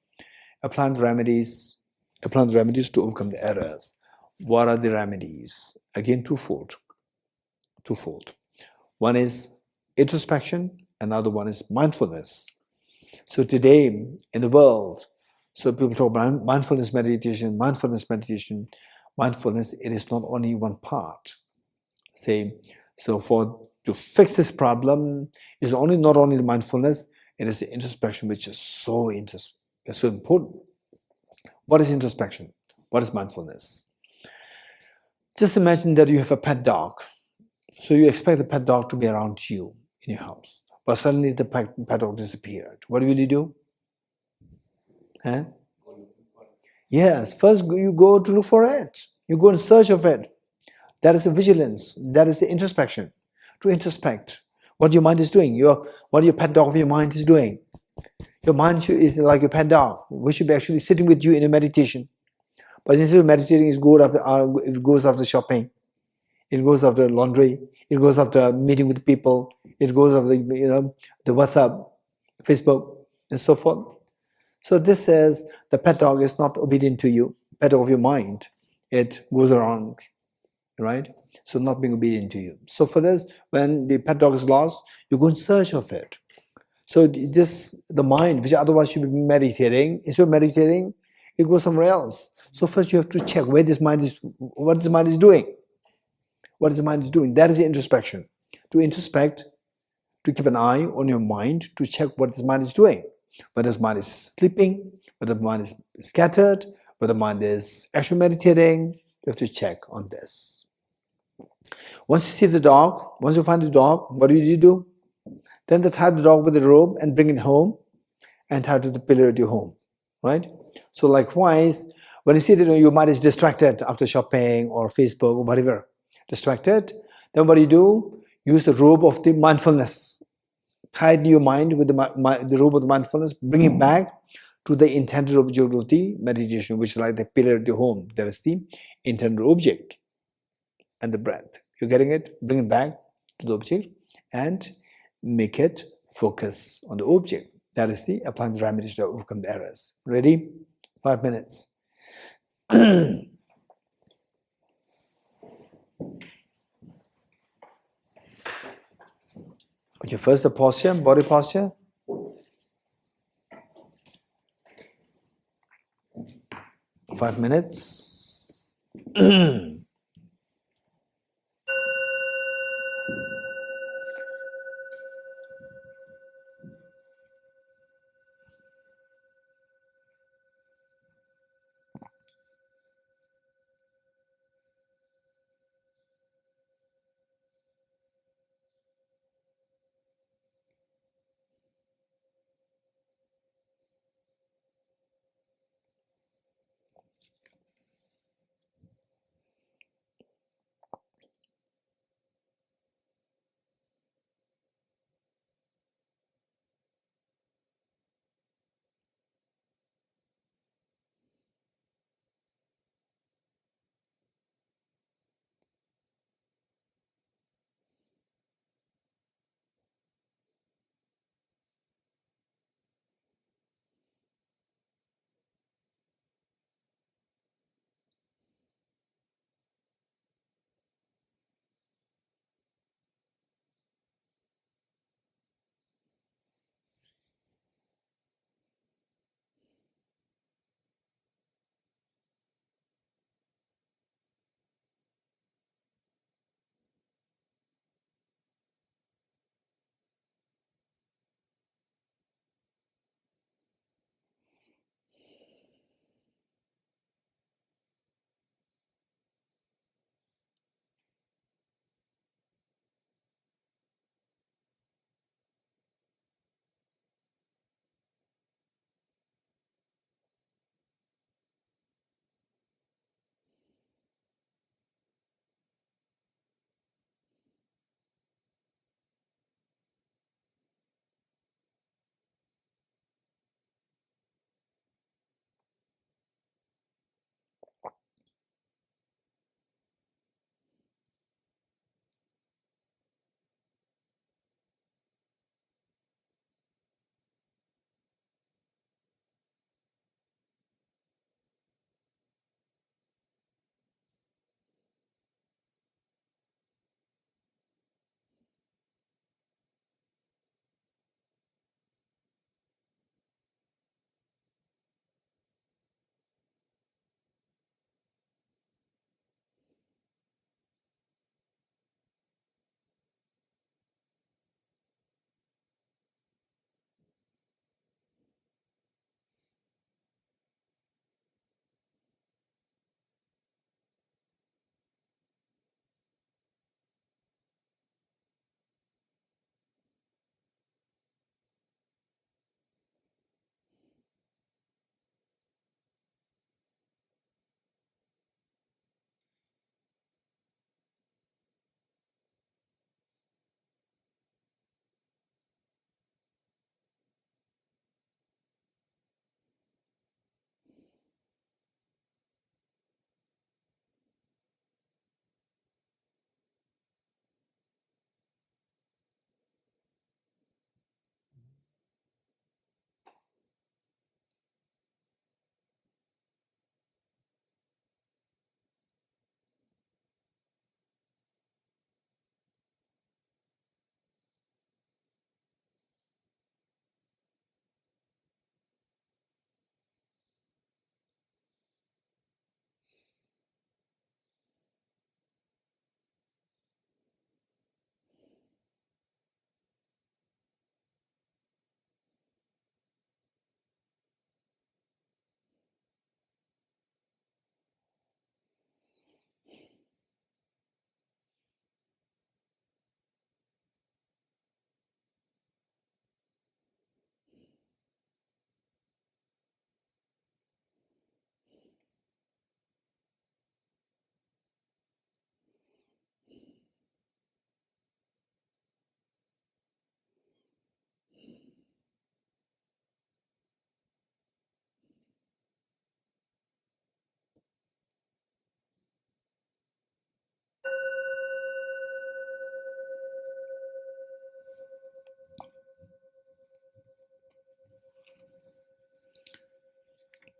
Applying the remedies to overcome the errors. What are the remedies? Again, twofold. One is introspection, another one is mindfulness. So today in the world, so people talk about mindfulness meditation. Mindfulness, it is not only one part. To fix this problem is not only the mindfulness, it is the introspection, which is so important. What is introspection? What is mindfulness? Just imagine that you have a pet dog. So you expect the pet dog to be around you in your house, but suddenly the pet dog disappeared. What will you do? Huh? Yes, first you go to look for it. You go in search of it. That is a vigilance. That is the introspection. To introspect what your mind is doing, what your pet dog of your mind is doing. Your mind is like your pet dog, which should be actually sitting with you in a meditation. But instead of meditating, it goes after shopping, it goes after laundry, it goes after meeting with people, it goes after the WhatsApp, Facebook, and so forth. So this says the pet dog is not obedient to you, pet dog of your mind. It goes around, right? So not being obedient to you. So for this, when the pet dog is lost, you go in search of it. So the mind, which otherwise should be meditating, instead of meditating, it goes somewhere else. So first you have to check what this mind is doing. What this mind is doing. That is the introspection. To introspect, to keep an eye on your mind, to check what this mind is doing. Whether this mind is sleeping, whether the mind is scattered, whether the mind is actually meditating, you have to check on this. Once you see the dog, once you find the dog, what do? Then tie the dog with a rope and bring it home and tie to the pillar at your home, right? So likewise, when you see that your mind is distracted after shopping or Facebook or whatever, distracted, then what do? Use the rope of the mindfulness. Tie your mind with the rope of the mindfulness, bring it back to the intended object of the meditation, which is like the pillar at your home. That is the intended object and the breath. You're getting it? Bring it back to the object and make it focus on the object. That is the applying the remedies to overcome the errors. Ready? 5 minutes. Okay, first the posture, body posture. 5 minutes.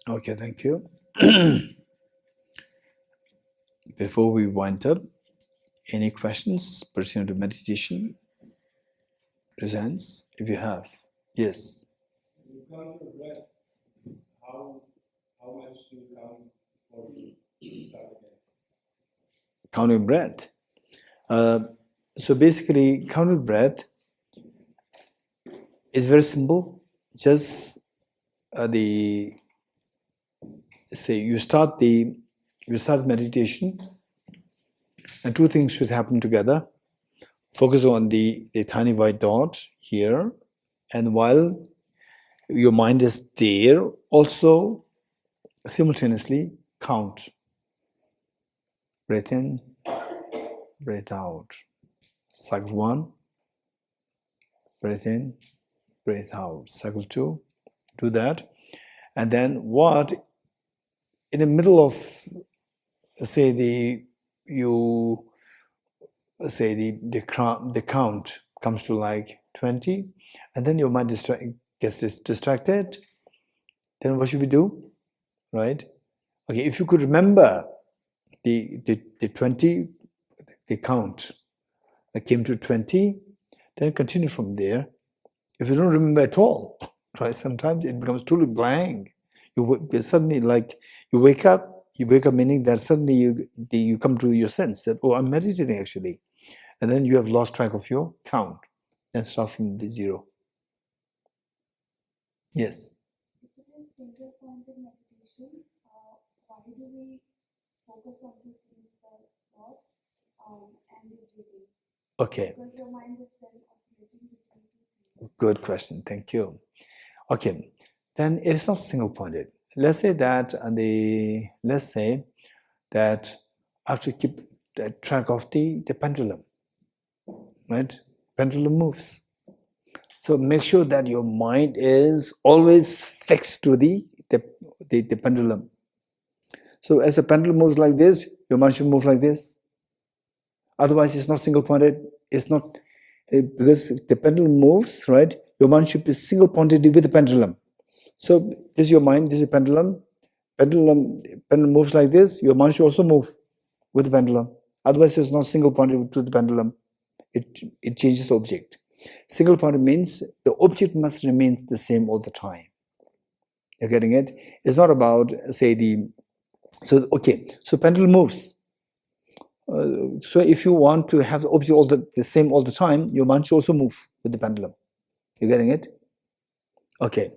Okay, thank you. Before we wind up, any questions pertaining to meditation? Presents, if you have. Yes. You count your breath. How much do you count before you start again? Counting breath. So basically, counted breath is very simple. Just you start meditation, and two things should happen together. Focus on the tiny white dot here, and while your mind is there, also simultaneously count. Breath in, breath out. Cycle 1, breath in, breath out. Cycle 2, do that. And then in the middle of, say, the count comes to like 20, and then your mind gets distracted, then what should we do? Right? Okay, if you could remember the 20, the count that came to 20, then continue from there. If you don't remember at all, right, sometimes it becomes totally blank. Suddenly, like, you wake up meaning that suddenly you come to your sense that, oh, I'm meditating actually. And then you have lost track of your count. Then start from the zero. Yes. If it is single-pointed meditation, why do we focus on two things, the thought and the breathing? Okay. Because your mind is then oscillating between two things. Good question. Thank you. Okay. Then it is not single-pointed. Let's say that I have to keep track of the pendulum. Right? Pendulum moves. So make sure that your mind is always fixed to the pendulum. So as the pendulum moves like this, your mind should move like this. Otherwise, it's not single-pointed. It's not, because the pendulum moves, right? Your mind should be single-pointed with the pendulum. So this is your mind, this is a pendulum. Pendulum moves like this. Your mind should also move with the pendulum. Otherwise, it's not single-pointed to the pendulum. It changes the object. Single-pointed means the object must remain the same all the time. You're getting it? It's not about, say, so pendulum moves. So if you want to have the object the same all the time, your mind should also move with the pendulum. You're getting it? Okay.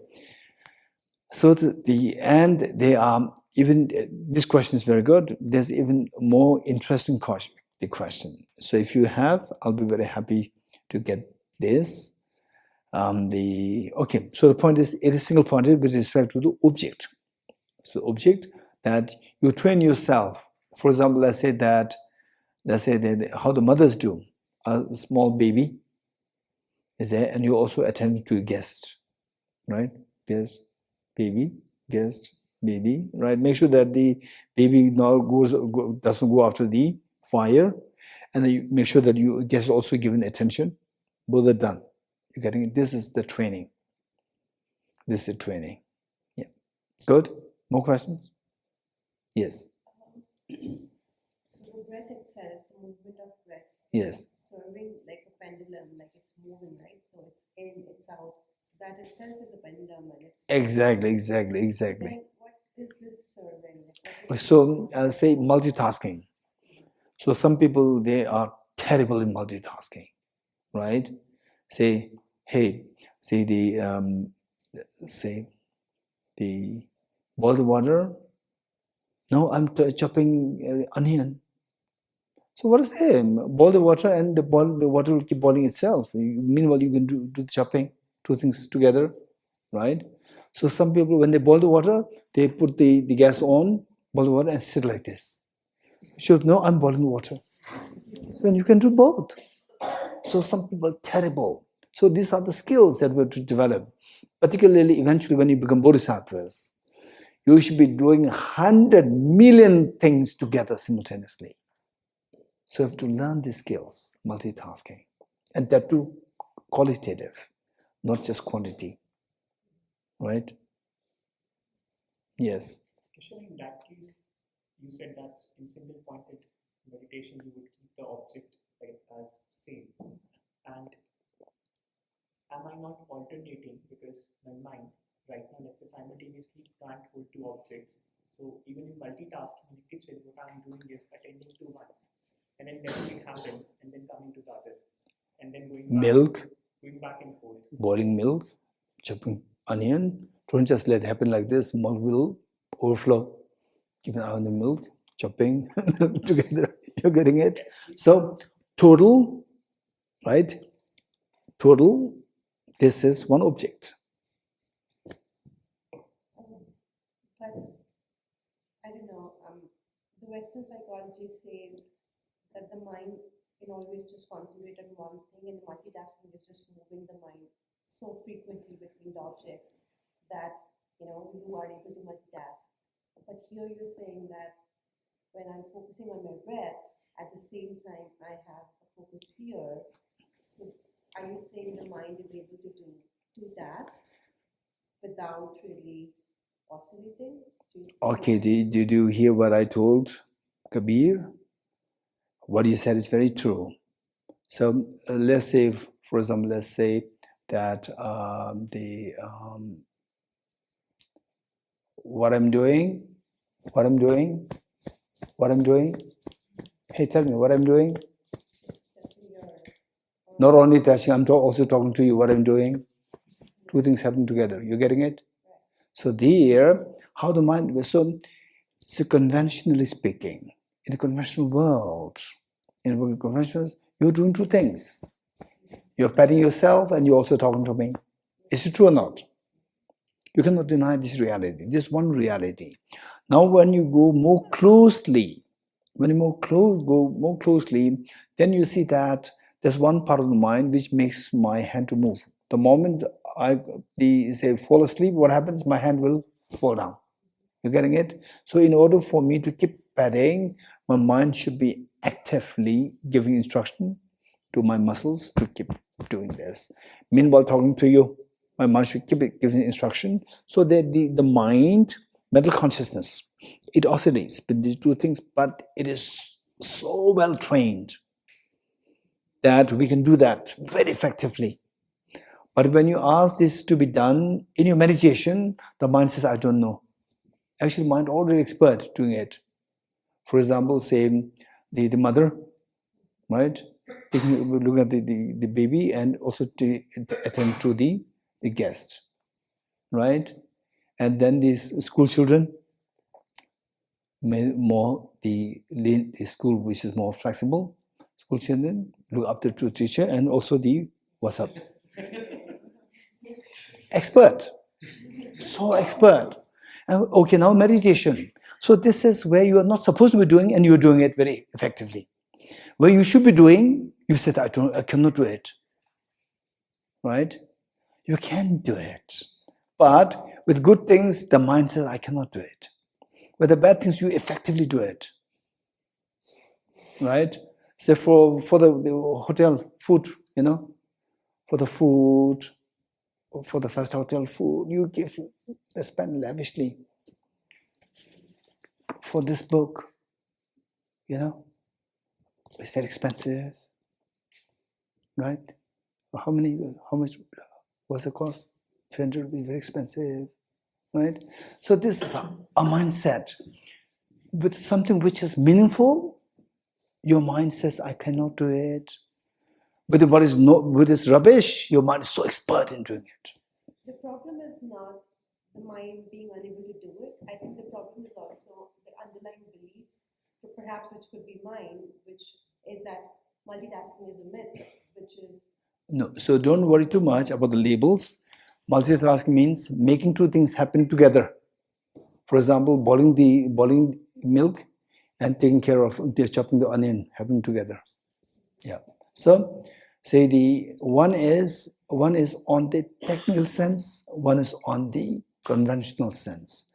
So they are even, this question is very good. There's even more interesting question. So if you have, I'll be very happy to get this. So the point is, it is single-pointed with respect to the object. So the object that you train yourself. For example, let's say that how the mothers do. A small baby is there, and you also attend to a guest, right? Guest, baby, guest, baby, right? Make sure that the baby now doesn't go after the fire, and then you make sure that you guest also given attention. Both are done. You're getting it? This is the training. Yeah. Good. More questions? Yes. So the breath itself, the movement of breath, Yes. is serving like a pendulum, like it's moving, right? So it's in, it's out. So that itself is a pendulum, and it's Exactly. So then what is this serving? So I'll say multitasking. So some people, they are terrible in multitasking, right? Say, hey, boil the water. No, I'm chopping onion. So what is it? Boil the water, and the water will keep boiling itself. Meanwhile, you can do the chopping, two things together, right? So some people, when they boil the water, they put the gas on, boil the water, and sit like this. Should no, I'm boiling the water. Then you can do both. So some people are terrible. So these are the skills that we have to develop. Particularly, eventually, when you become bodhisattvas, you should be doing 100 million things together simultaneously. So you have to learn these skills, multitasking, and that too qualitative, not just quantity, right? Yes. So in that case, you said that in single pointed meditation you would keep the object like as same. And am I not alternating, because my mind right now, let's say, simultaneously can't hold two objects. So even in multitasking in the kitchen, what I'm doing is attending to one, and then letting it happen, and then coming to the other, and then going back and forth. Boiling milk, chopping onion. Don't just let it happen like this. Milk will overflow. Keep an eye on the milk, chopping together. You're getting it? So total, right? Total, this is one object. But I don't know, the Western psychology says that the mind can always just concentrate on one thing, and multitasking is just moving the mind so frequently between the objects that you are able to multitask. But here you're saying that when I'm focusing on my breath, at the same time I have a focus here. So are you saying the mind is able to do two tasks without really oscillating? Okay, did you hear what I told Kabir? What you said is very true. So let's say, for example, let's say that what I'm doing. Hey, tell me what I'm doing. Not only touching, I'm also talking to you. What I'm doing. Two things happen together. You're getting it? So there, how the mind. So conventionally speaking, in the conventional world, in the conventional, you're doing two things. You're patting yourself and you're also talking to me. Is it true or not? You cannot deny this reality. This one reality. Now, when you go more closely, go more closely, then you see that there's one part of the mind which makes my hand to move. The moment I fall asleep, what happens? My hand will fall down. You're getting it? So in order for me to keep patting, my mind should be actively giving instruction to my muscles to keep doing this. Meanwhile, talking to you, my mind should keep giving instruction so that the mind, mental consciousness, it oscillates between these two things, but it is so well trained that we can do that very effectively. But when you ask this to be done in your meditation, the mind says, I don't know. Actually, mind already expert doing it. For example, say the mother, right? Look at the baby and also to attend to the guest, right? And then these school children, more the school which is more flexible. School children look up to teacher and also the what's up. Expert, so expert. Okay, now meditation. So this is where you are not supposed to be doing, and you're doing it very effectively. Where you should be doing, you said, I cannot do it. Right? You can do it. But with good things, the mind says, I cannot do it. With the bad things, you effectively do it. Right? So for the hotel food, for the food, for the first hotel food, you spend lavishly. For this book, it's very expensive, right? How much was the cost? 300 would be very expensive, right? So this is a mindset. With something which is meaningful, your mind says, I cannot do it. But with this rubbish, your mind is so expert in doing it. The problem is not the mind being unable to do it. I think the problem is also the underlying belief, perhaps which could be mine, which is that multitasking is a myth, which is... No, so don't worry too much about the labels. Multitasking means making two things happen together. For example, boiling milk and taking care of chopping the onion happening together. Yeah. So say the one is on the technical sense, one is on the conventional sense.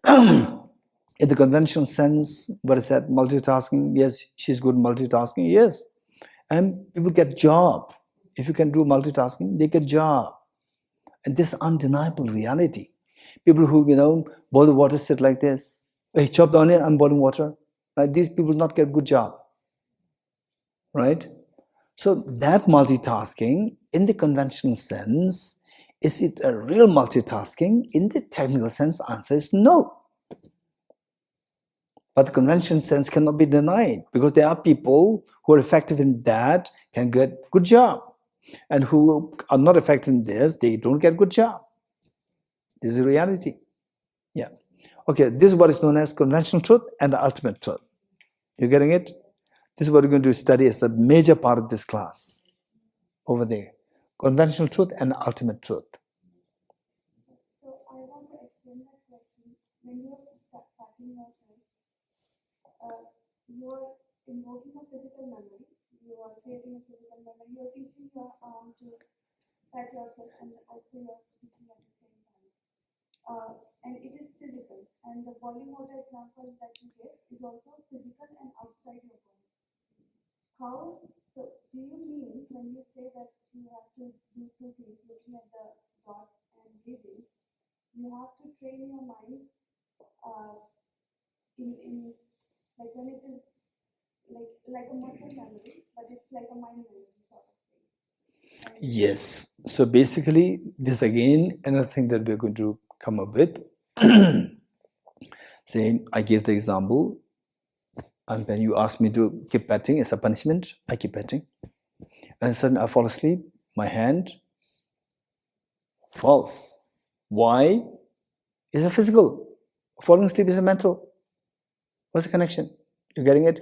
In the conventional sense, what is that? Multitasking, yes, she's good multitasking, yes. And people get job. If you can do multitasking, they get job. And this is undeniable reality. People who, boil the water, sit like this. Hey, chop the onion, I'm boiling water. Like these people not get a good job. Right? So that multitasking, in the conventional sense, is it a real multitasking? In the technical sense, answer is no. But the conventional sense cannot be denied because there are people who are effective in that, can get good job. And who are not effective in this, they don't get good job. This is reality. Yeah. Okay, this is what is known as conventional truth and the ultimate truth. You getting it? This is what we're going to study as a major part of this class. Over there. Conventional truth and ultimate truth. So I want to explain that question. When you are patting yourself, you are invoking a physical memory. You are creating a physical memory. You are teaching your arm to pat yourself, and also you are speaking at the same time. And it is physical. And the boiling water example that you gave is also physical and outside your body. How? So, do you mean when you say that you have to do two things, looking at the dot and breathing, you have to train your mind in like when it is like a muscle memory, but it's like a mind memory sort of thing. Yes. So basically, this again, another thing that we're going to come up with. Say, I gave the example, and when you ask me to keep patting, it's a punishment. I keep patting. And suddenly I fall asleep, my hand falls. Why? It's a physical. Falling asleep is a mental. What's the connection? You're getting it?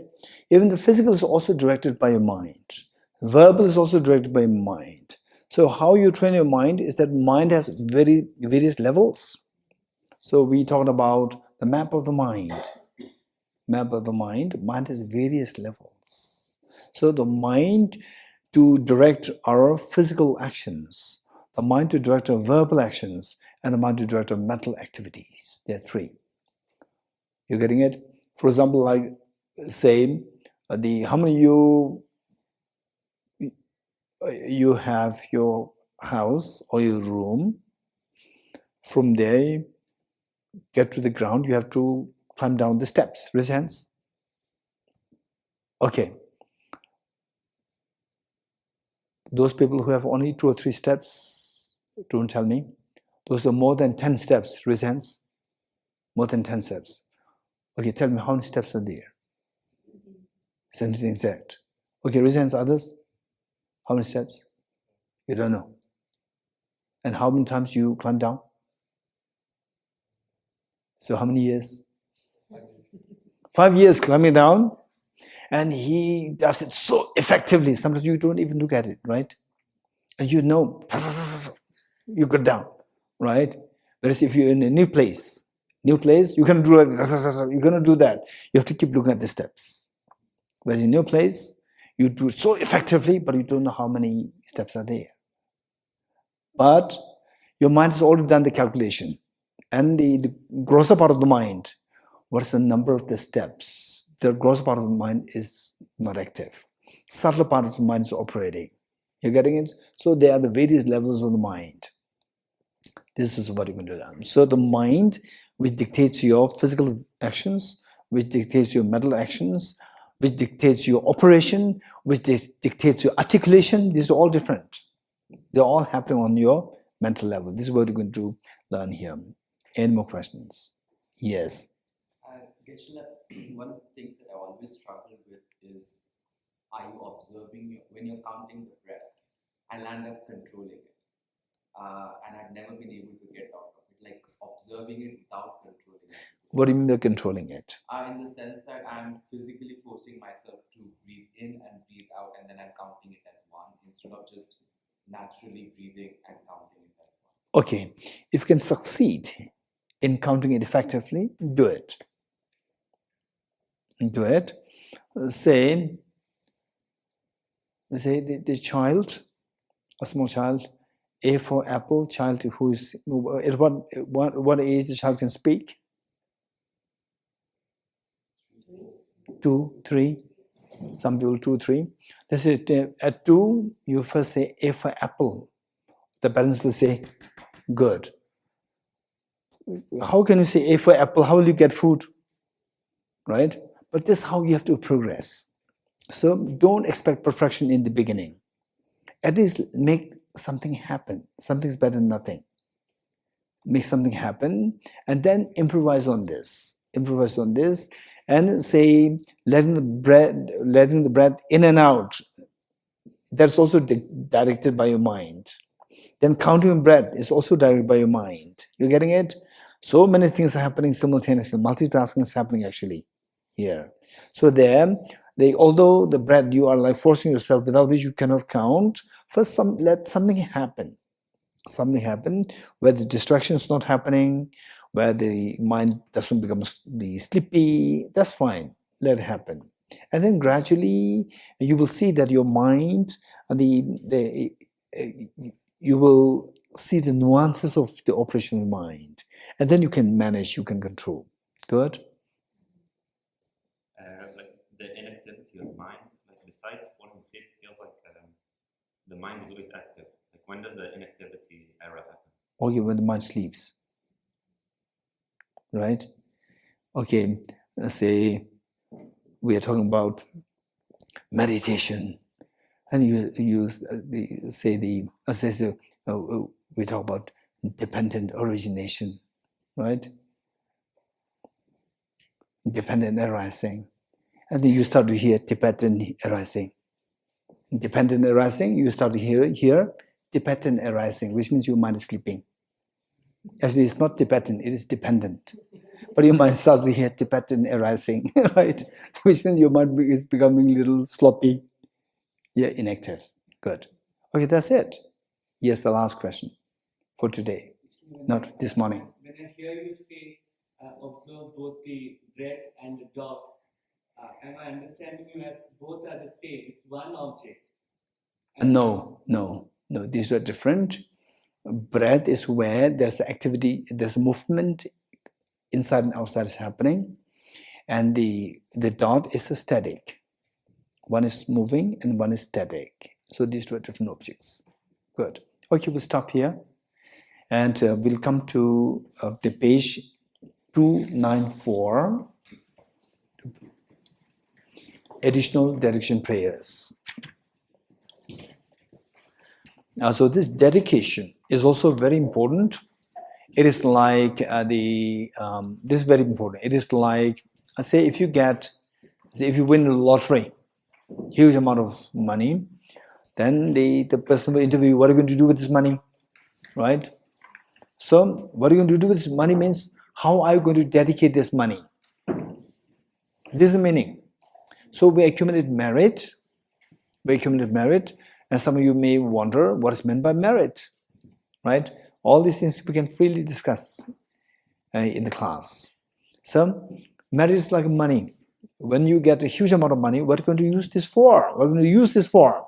Even the physical is also directed by your mind. Verbal is also directed by your mind. So how you train your mind is that mind has various levels. So we talked about the map of the mind. Map of the mind has various levels. So the mind to direct our physical actions, the mind to direct our verbal actions, and the mind to direct our mental activities. There are three. You're getting it? For example, like say, how many you have your house or your room. From there, get to the ground, you have to climb down the steps. Raise hands. Okay. Those people who have only 2 or 3 steps, don't tell me. Those are more than 10 steps. Raise hands. More than 10 steps. Okay, tell me how many steps are there? 17 exact. Okay, raise hands, others. How many steps? You don't know. And how many times you climb down? So how many years? 5 years climbing down. And he does it so effectively. Sometimes you don't even look at it, right? And you know, you go down, right? Whereas if you're in a new place, you're gonna do like you're gonna do that. You have to keep looking at the steps. Whereas in a new place, you do it so effectively, but you don't know how many steps are there. But your mind has already done the calculation. And the grosser part of the mind, what is the number of the steps? The grosser part of the mind is not active. Subtler part of the mind is operating. You're getting it? So there are the various levels of the mind. This is what you're going to learn. So the mind, which dictates your physical actions, which dictates your mental actions, which dictates your operation, which dictates your articulation, these are all different. They're all happening on your mental level. This is what you're going to learn here. Any more questions? Yes. Geshe, one of the things that I always struggle with is, are you observing, when you're counting the breath, I'll end up controlling it. And I've never been able to get out of it, like observing it without controlling it. What do you mean by controlling it? In the sense that I'm physically forcing myself to breathe in and breathe out, and then I'm counting it as one, instead of just naturally breathing and counting it as one. Okay, if you can succeed in counting it effectively, do it. Do it. Say the child, a small child, A for apple, child who is, at what age the child can speak? 2, 3. Some people 2, 3. Let's say at 2, you first say A for apple. The parents will say, good. how can you say A for apple? How will you get food? Right? But this is how you have to progress. So don't expect perfection in the beginning. At least make something happen. Something's better than nothing. Make something happen and then improvise on this. Improvise on this and say letting the breath in and out. That's also directed by your mind. Then counting breath is also directed by your mind. You're getting it? So many things are happening simultaneously. Multitasking is happening actually here. So there, although the breath you are like forcing yourself without which you cannot count. First, let something happen. Something happen where the distraction is not happening, where the mind doesn't become sleepy. That's fine. Let it happen. And then gradually you will see that your mind, you will see the nuances of the operation of the mind. And then you can manage, you can control. Good? Like the inactivity of mind, like besides falling asleep, it feels like the mind is always active. Like when does the inactivity era happen? Okay, when the mind sleeps. Right? Okay, let's say we are talking about meditation, and we talk about dependent origination, right? Dependent arising, and then you start to hear Tibetan arising. Dependent arising, you start to hear Tibetan arising, which means your mind is sleeping. Actually, it's not Tibetan; it is dependent. But your mind starts to hear Tibetan arising, right? Which means your mind is becoming a little sloppy. Yeah, inactive. Good. Okay, that's it. Yes, the last question for today, not this morning. When I hear you say, observe both the breath and the dot, am I understanding you as both are the same? It's one object. No. These are different. Breath is where there's activity, there's movement inside and outside is happening, and the dot is a static. One is moving and one is static. So these two are different objects. Good. Okay, we'll stop here, and we'll come to the page 294. Additional dedication prayers. So this dedication is also very important. It is like this is very important. It is like, say if you win the lottery, huge amount of money, then the person will interview you, what are you going to do with this money, right? So what are you going to do with this money means, how are you going to dedicate this money? This is the meaning. So we accumulate merit, and some of you may wonder what is meant by merit, right? All these things we can freely discuss in the class. So merit is like money. When you get a huge amount of money, what are you going to use this for? What are you going to use this for?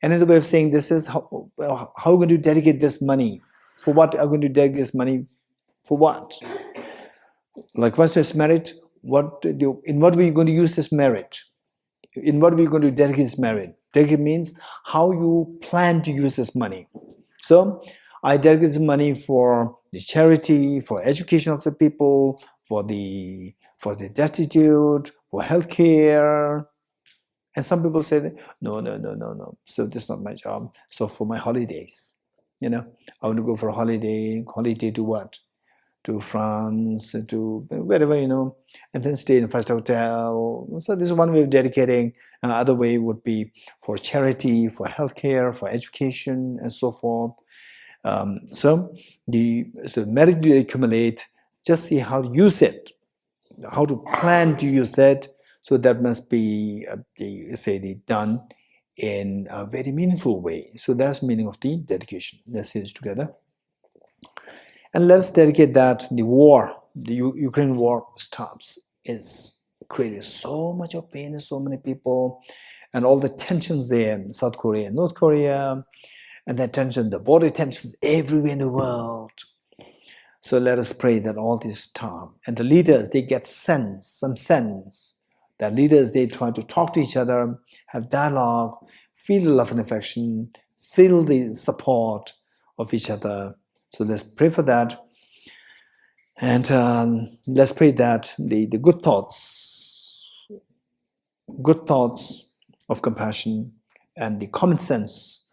Another way of saying this is how are you going to dedicate this money? For what are you going to dedicate this money? For what? Like once there's merit, in what way are you going to use this merit? In what way are you going to dedicate this merit? Dedicate means how you plan to use this money. So I dedicate this money for the charity, for education of the people, for the destitute, for healthcare. And some people say, no. So this is not my job. So for my holidays, I want to go for a holiday. Holiday to what? To France, to wherever, and then stay in a 5-star hotel. So this is one way of dedicating. Other way would be for charity, for healthcare, for education, and so forth. So the merit you accumulate, just see how to use it, how to plan to use it. So that must be done in a very meaningful way. So that's the meaning of the dedication. Let's say this together. And let's dedicate that the Ukraine war stops. It's created so much of pain in so many people, and all the tensions there in South Korea and North Korea, and that tension, the border tensions everywhere in the world. So let us pray that all this stop. And the leaders, they get some sense. The leaders, they try to talk to each other, have dialogue, feel the love and affection, feel the support of each other. So let's pray for that. And let's pray that the good thoughts of compassion and the common sense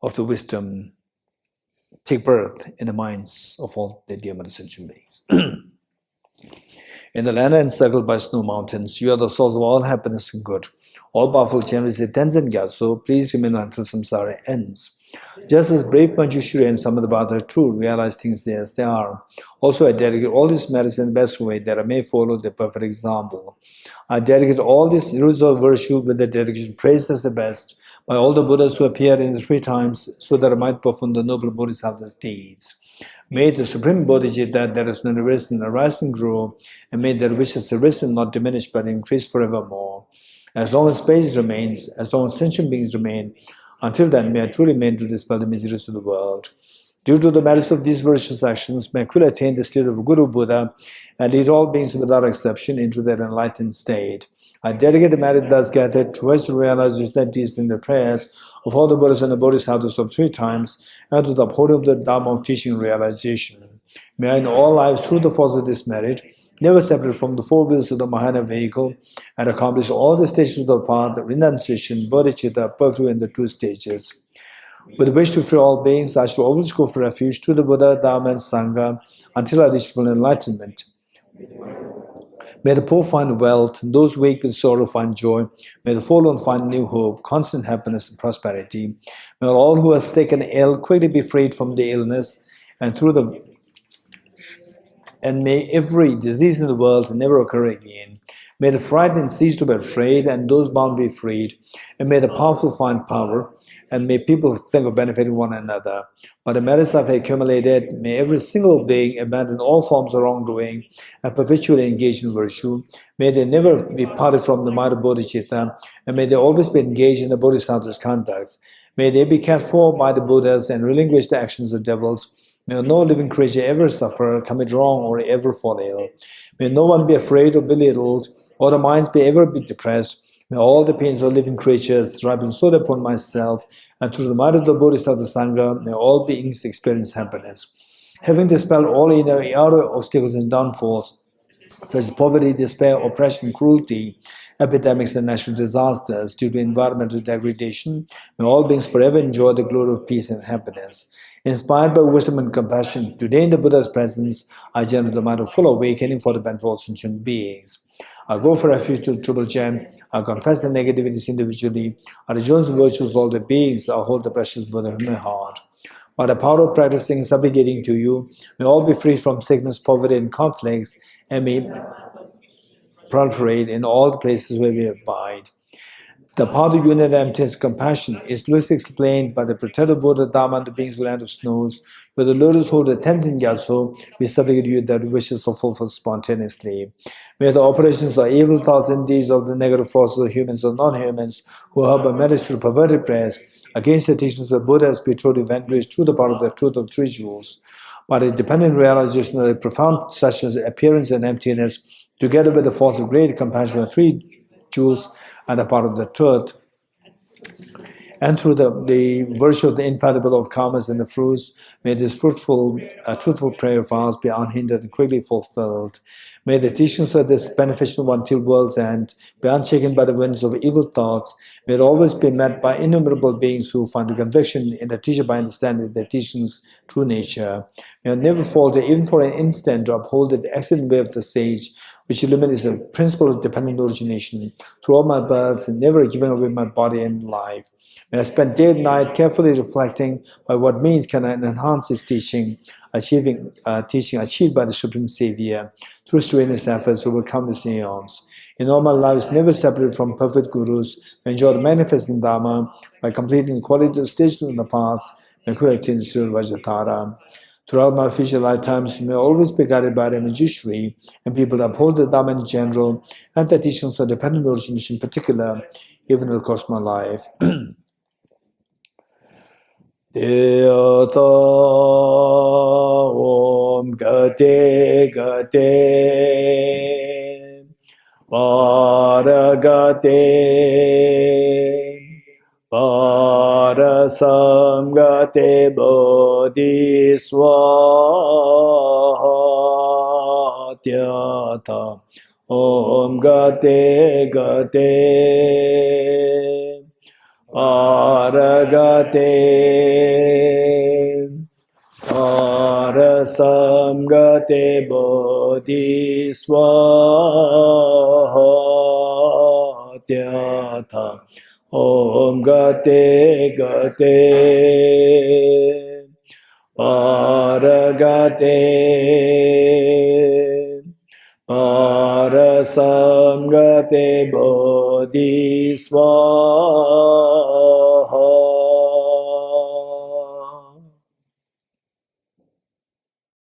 of the wisdom take birth in the minds of all the dear mother sentient beings. In the land encircled by snow mountains, you are the source of all happiness and good. All powerful generous Tenzin Gyatso, please remain until samsara ends. Just as brave Manjushri and Samadhi too realize things as they are, also I dedicate all these matters in the best way that I may follow the perfect example. I dedicate all these rules of virtue with the dedication praised as the best by all the Buddhas who appear in the three times, so that I might perform the noble Bodhisattva's deeds. May the Supreme Bodhicitta that has not arisen arise and grow, and may their wishes arisen not diminish but increase forevermore. As long as space remains, as long as sentient beings remain, until then may I truly mean to dispel the miseries of the world. Due to the merits of these virtuous actions, may I quickly attain the state of Guru Buddha and lead all beings without exception into their enlightened state. I dedicate the merit thus gathered towards the realization that these in the prayers of all the Buddhas and the Bodhisattvas of three times, and to the upholding of the Dharma of teaching realization. May I in all lives, through the force of this merit, never separate from the four wheels of the Mahana vehicle, and accomplish all the stages of the path, renunciation, bodhicitta, purview, and the two stages. With the wish to free all beings, I shall always go for refuge to the Buddha, Dharma, and Sangha until I reach full enlightenment. May the poor find wealth, those weak with sorrow find joy. May the forlorn find new hope, constant happiness, and prosperity. May all who are sick and ill quickly be freed from the illness, and may every disease in the world never occur again. May the frightened cease to be afraid, and those bound be freed. And may the powerful find power, and may people think of benefiting one another. By the merits I've accumulated, may every single being abandon all forms of wrongdoing and perpetually engage in virtue. May they never be parted from the might of Bodhicitta, and may they always be engaged in the Bodhisattva's conducts. May they be cared for by the Buddhas and relinquish the actions of devils. May no living creature ever suffer, commit wrong, or ever fall ill. May no one be afraid or belittled, or the minds be ever be depressed. May all the pains of living creatures ripen so upon myself, and through the might of the Bodhisattva Sangha, may all beings experience happiness. Having dispelled all inner outer obstacles and downfalls, such as poverty, despair, oppression, cruelty, epidemics, and natural disasters due to environmental degradation, may all beings forever enjoy the glory of peace and happiness. Inspired by wisdom and compassion, today in the Buddha's presence, I generate the mind of full awakening for the benefit of all sentient beings. I go for refuge to Triple Gem. I confess the negativities individually. I rejoice the virtues of all the beings. I hold the precious Buddha in my heart. By the power of practicing and supplicating to you, may all be free from sickness, poverty, and conflicts, and may proliferate in all the places where we abide. The path of unity, emptiness, compassion is loosely explained by the protective Buddha Dharma and the beings of the land of snows. With the lotus hold of Tenzin Gyatso, we supplicate you that wishes are fulfilled spontaneously. May the operations of evil thoughts and deeds of the negative forces of humans or non-humans who help by merit through perverted prayers against the teachings of Buddha be totally vanquished through the power of the truth of three jewels. By the dependent realization of the profound such as appearance and emptiness, together with the force of great compassion of the three jewels and the power of the truth, and through the virtue of the infallible of karmas and the fruits, may this truthful prayer of ours be unhindered and quickly fulfilled. May the teachings of this beneficial one till world's end be unshaken by the winds of evil thoughts. May it always be met by innumerable beings who find a conviction in the teacher by understanding the teaching's true nature. May it never falter even for an instant to uphold the excellent way of the sage, which illuminates the principle of dependent origination through all my births and never giving away my body and life. May I spend day and night carefully reflecting by what means can I enhance his teaching, teaching achieved by the Supreme Savior through strenuous efforts over countless aeons. In all my lives, never separated from perfect gurus, I enjoy the manifesting Dharma by completing the qualitative stages of the paths and correcting the Sri Vajratara. Throughout my future lifetimes, may always be guided by the Manjushri and people that uphold the Dharma in general and the teachings of dependent origination in particular, even in the course of my life. Deyata Om Gate Gate Paragate Parasangate samgate bodhiswatyata om gate gate aragate arasamgate bodhiswatyata om gate gate aragate arasamgate bodhiswatyata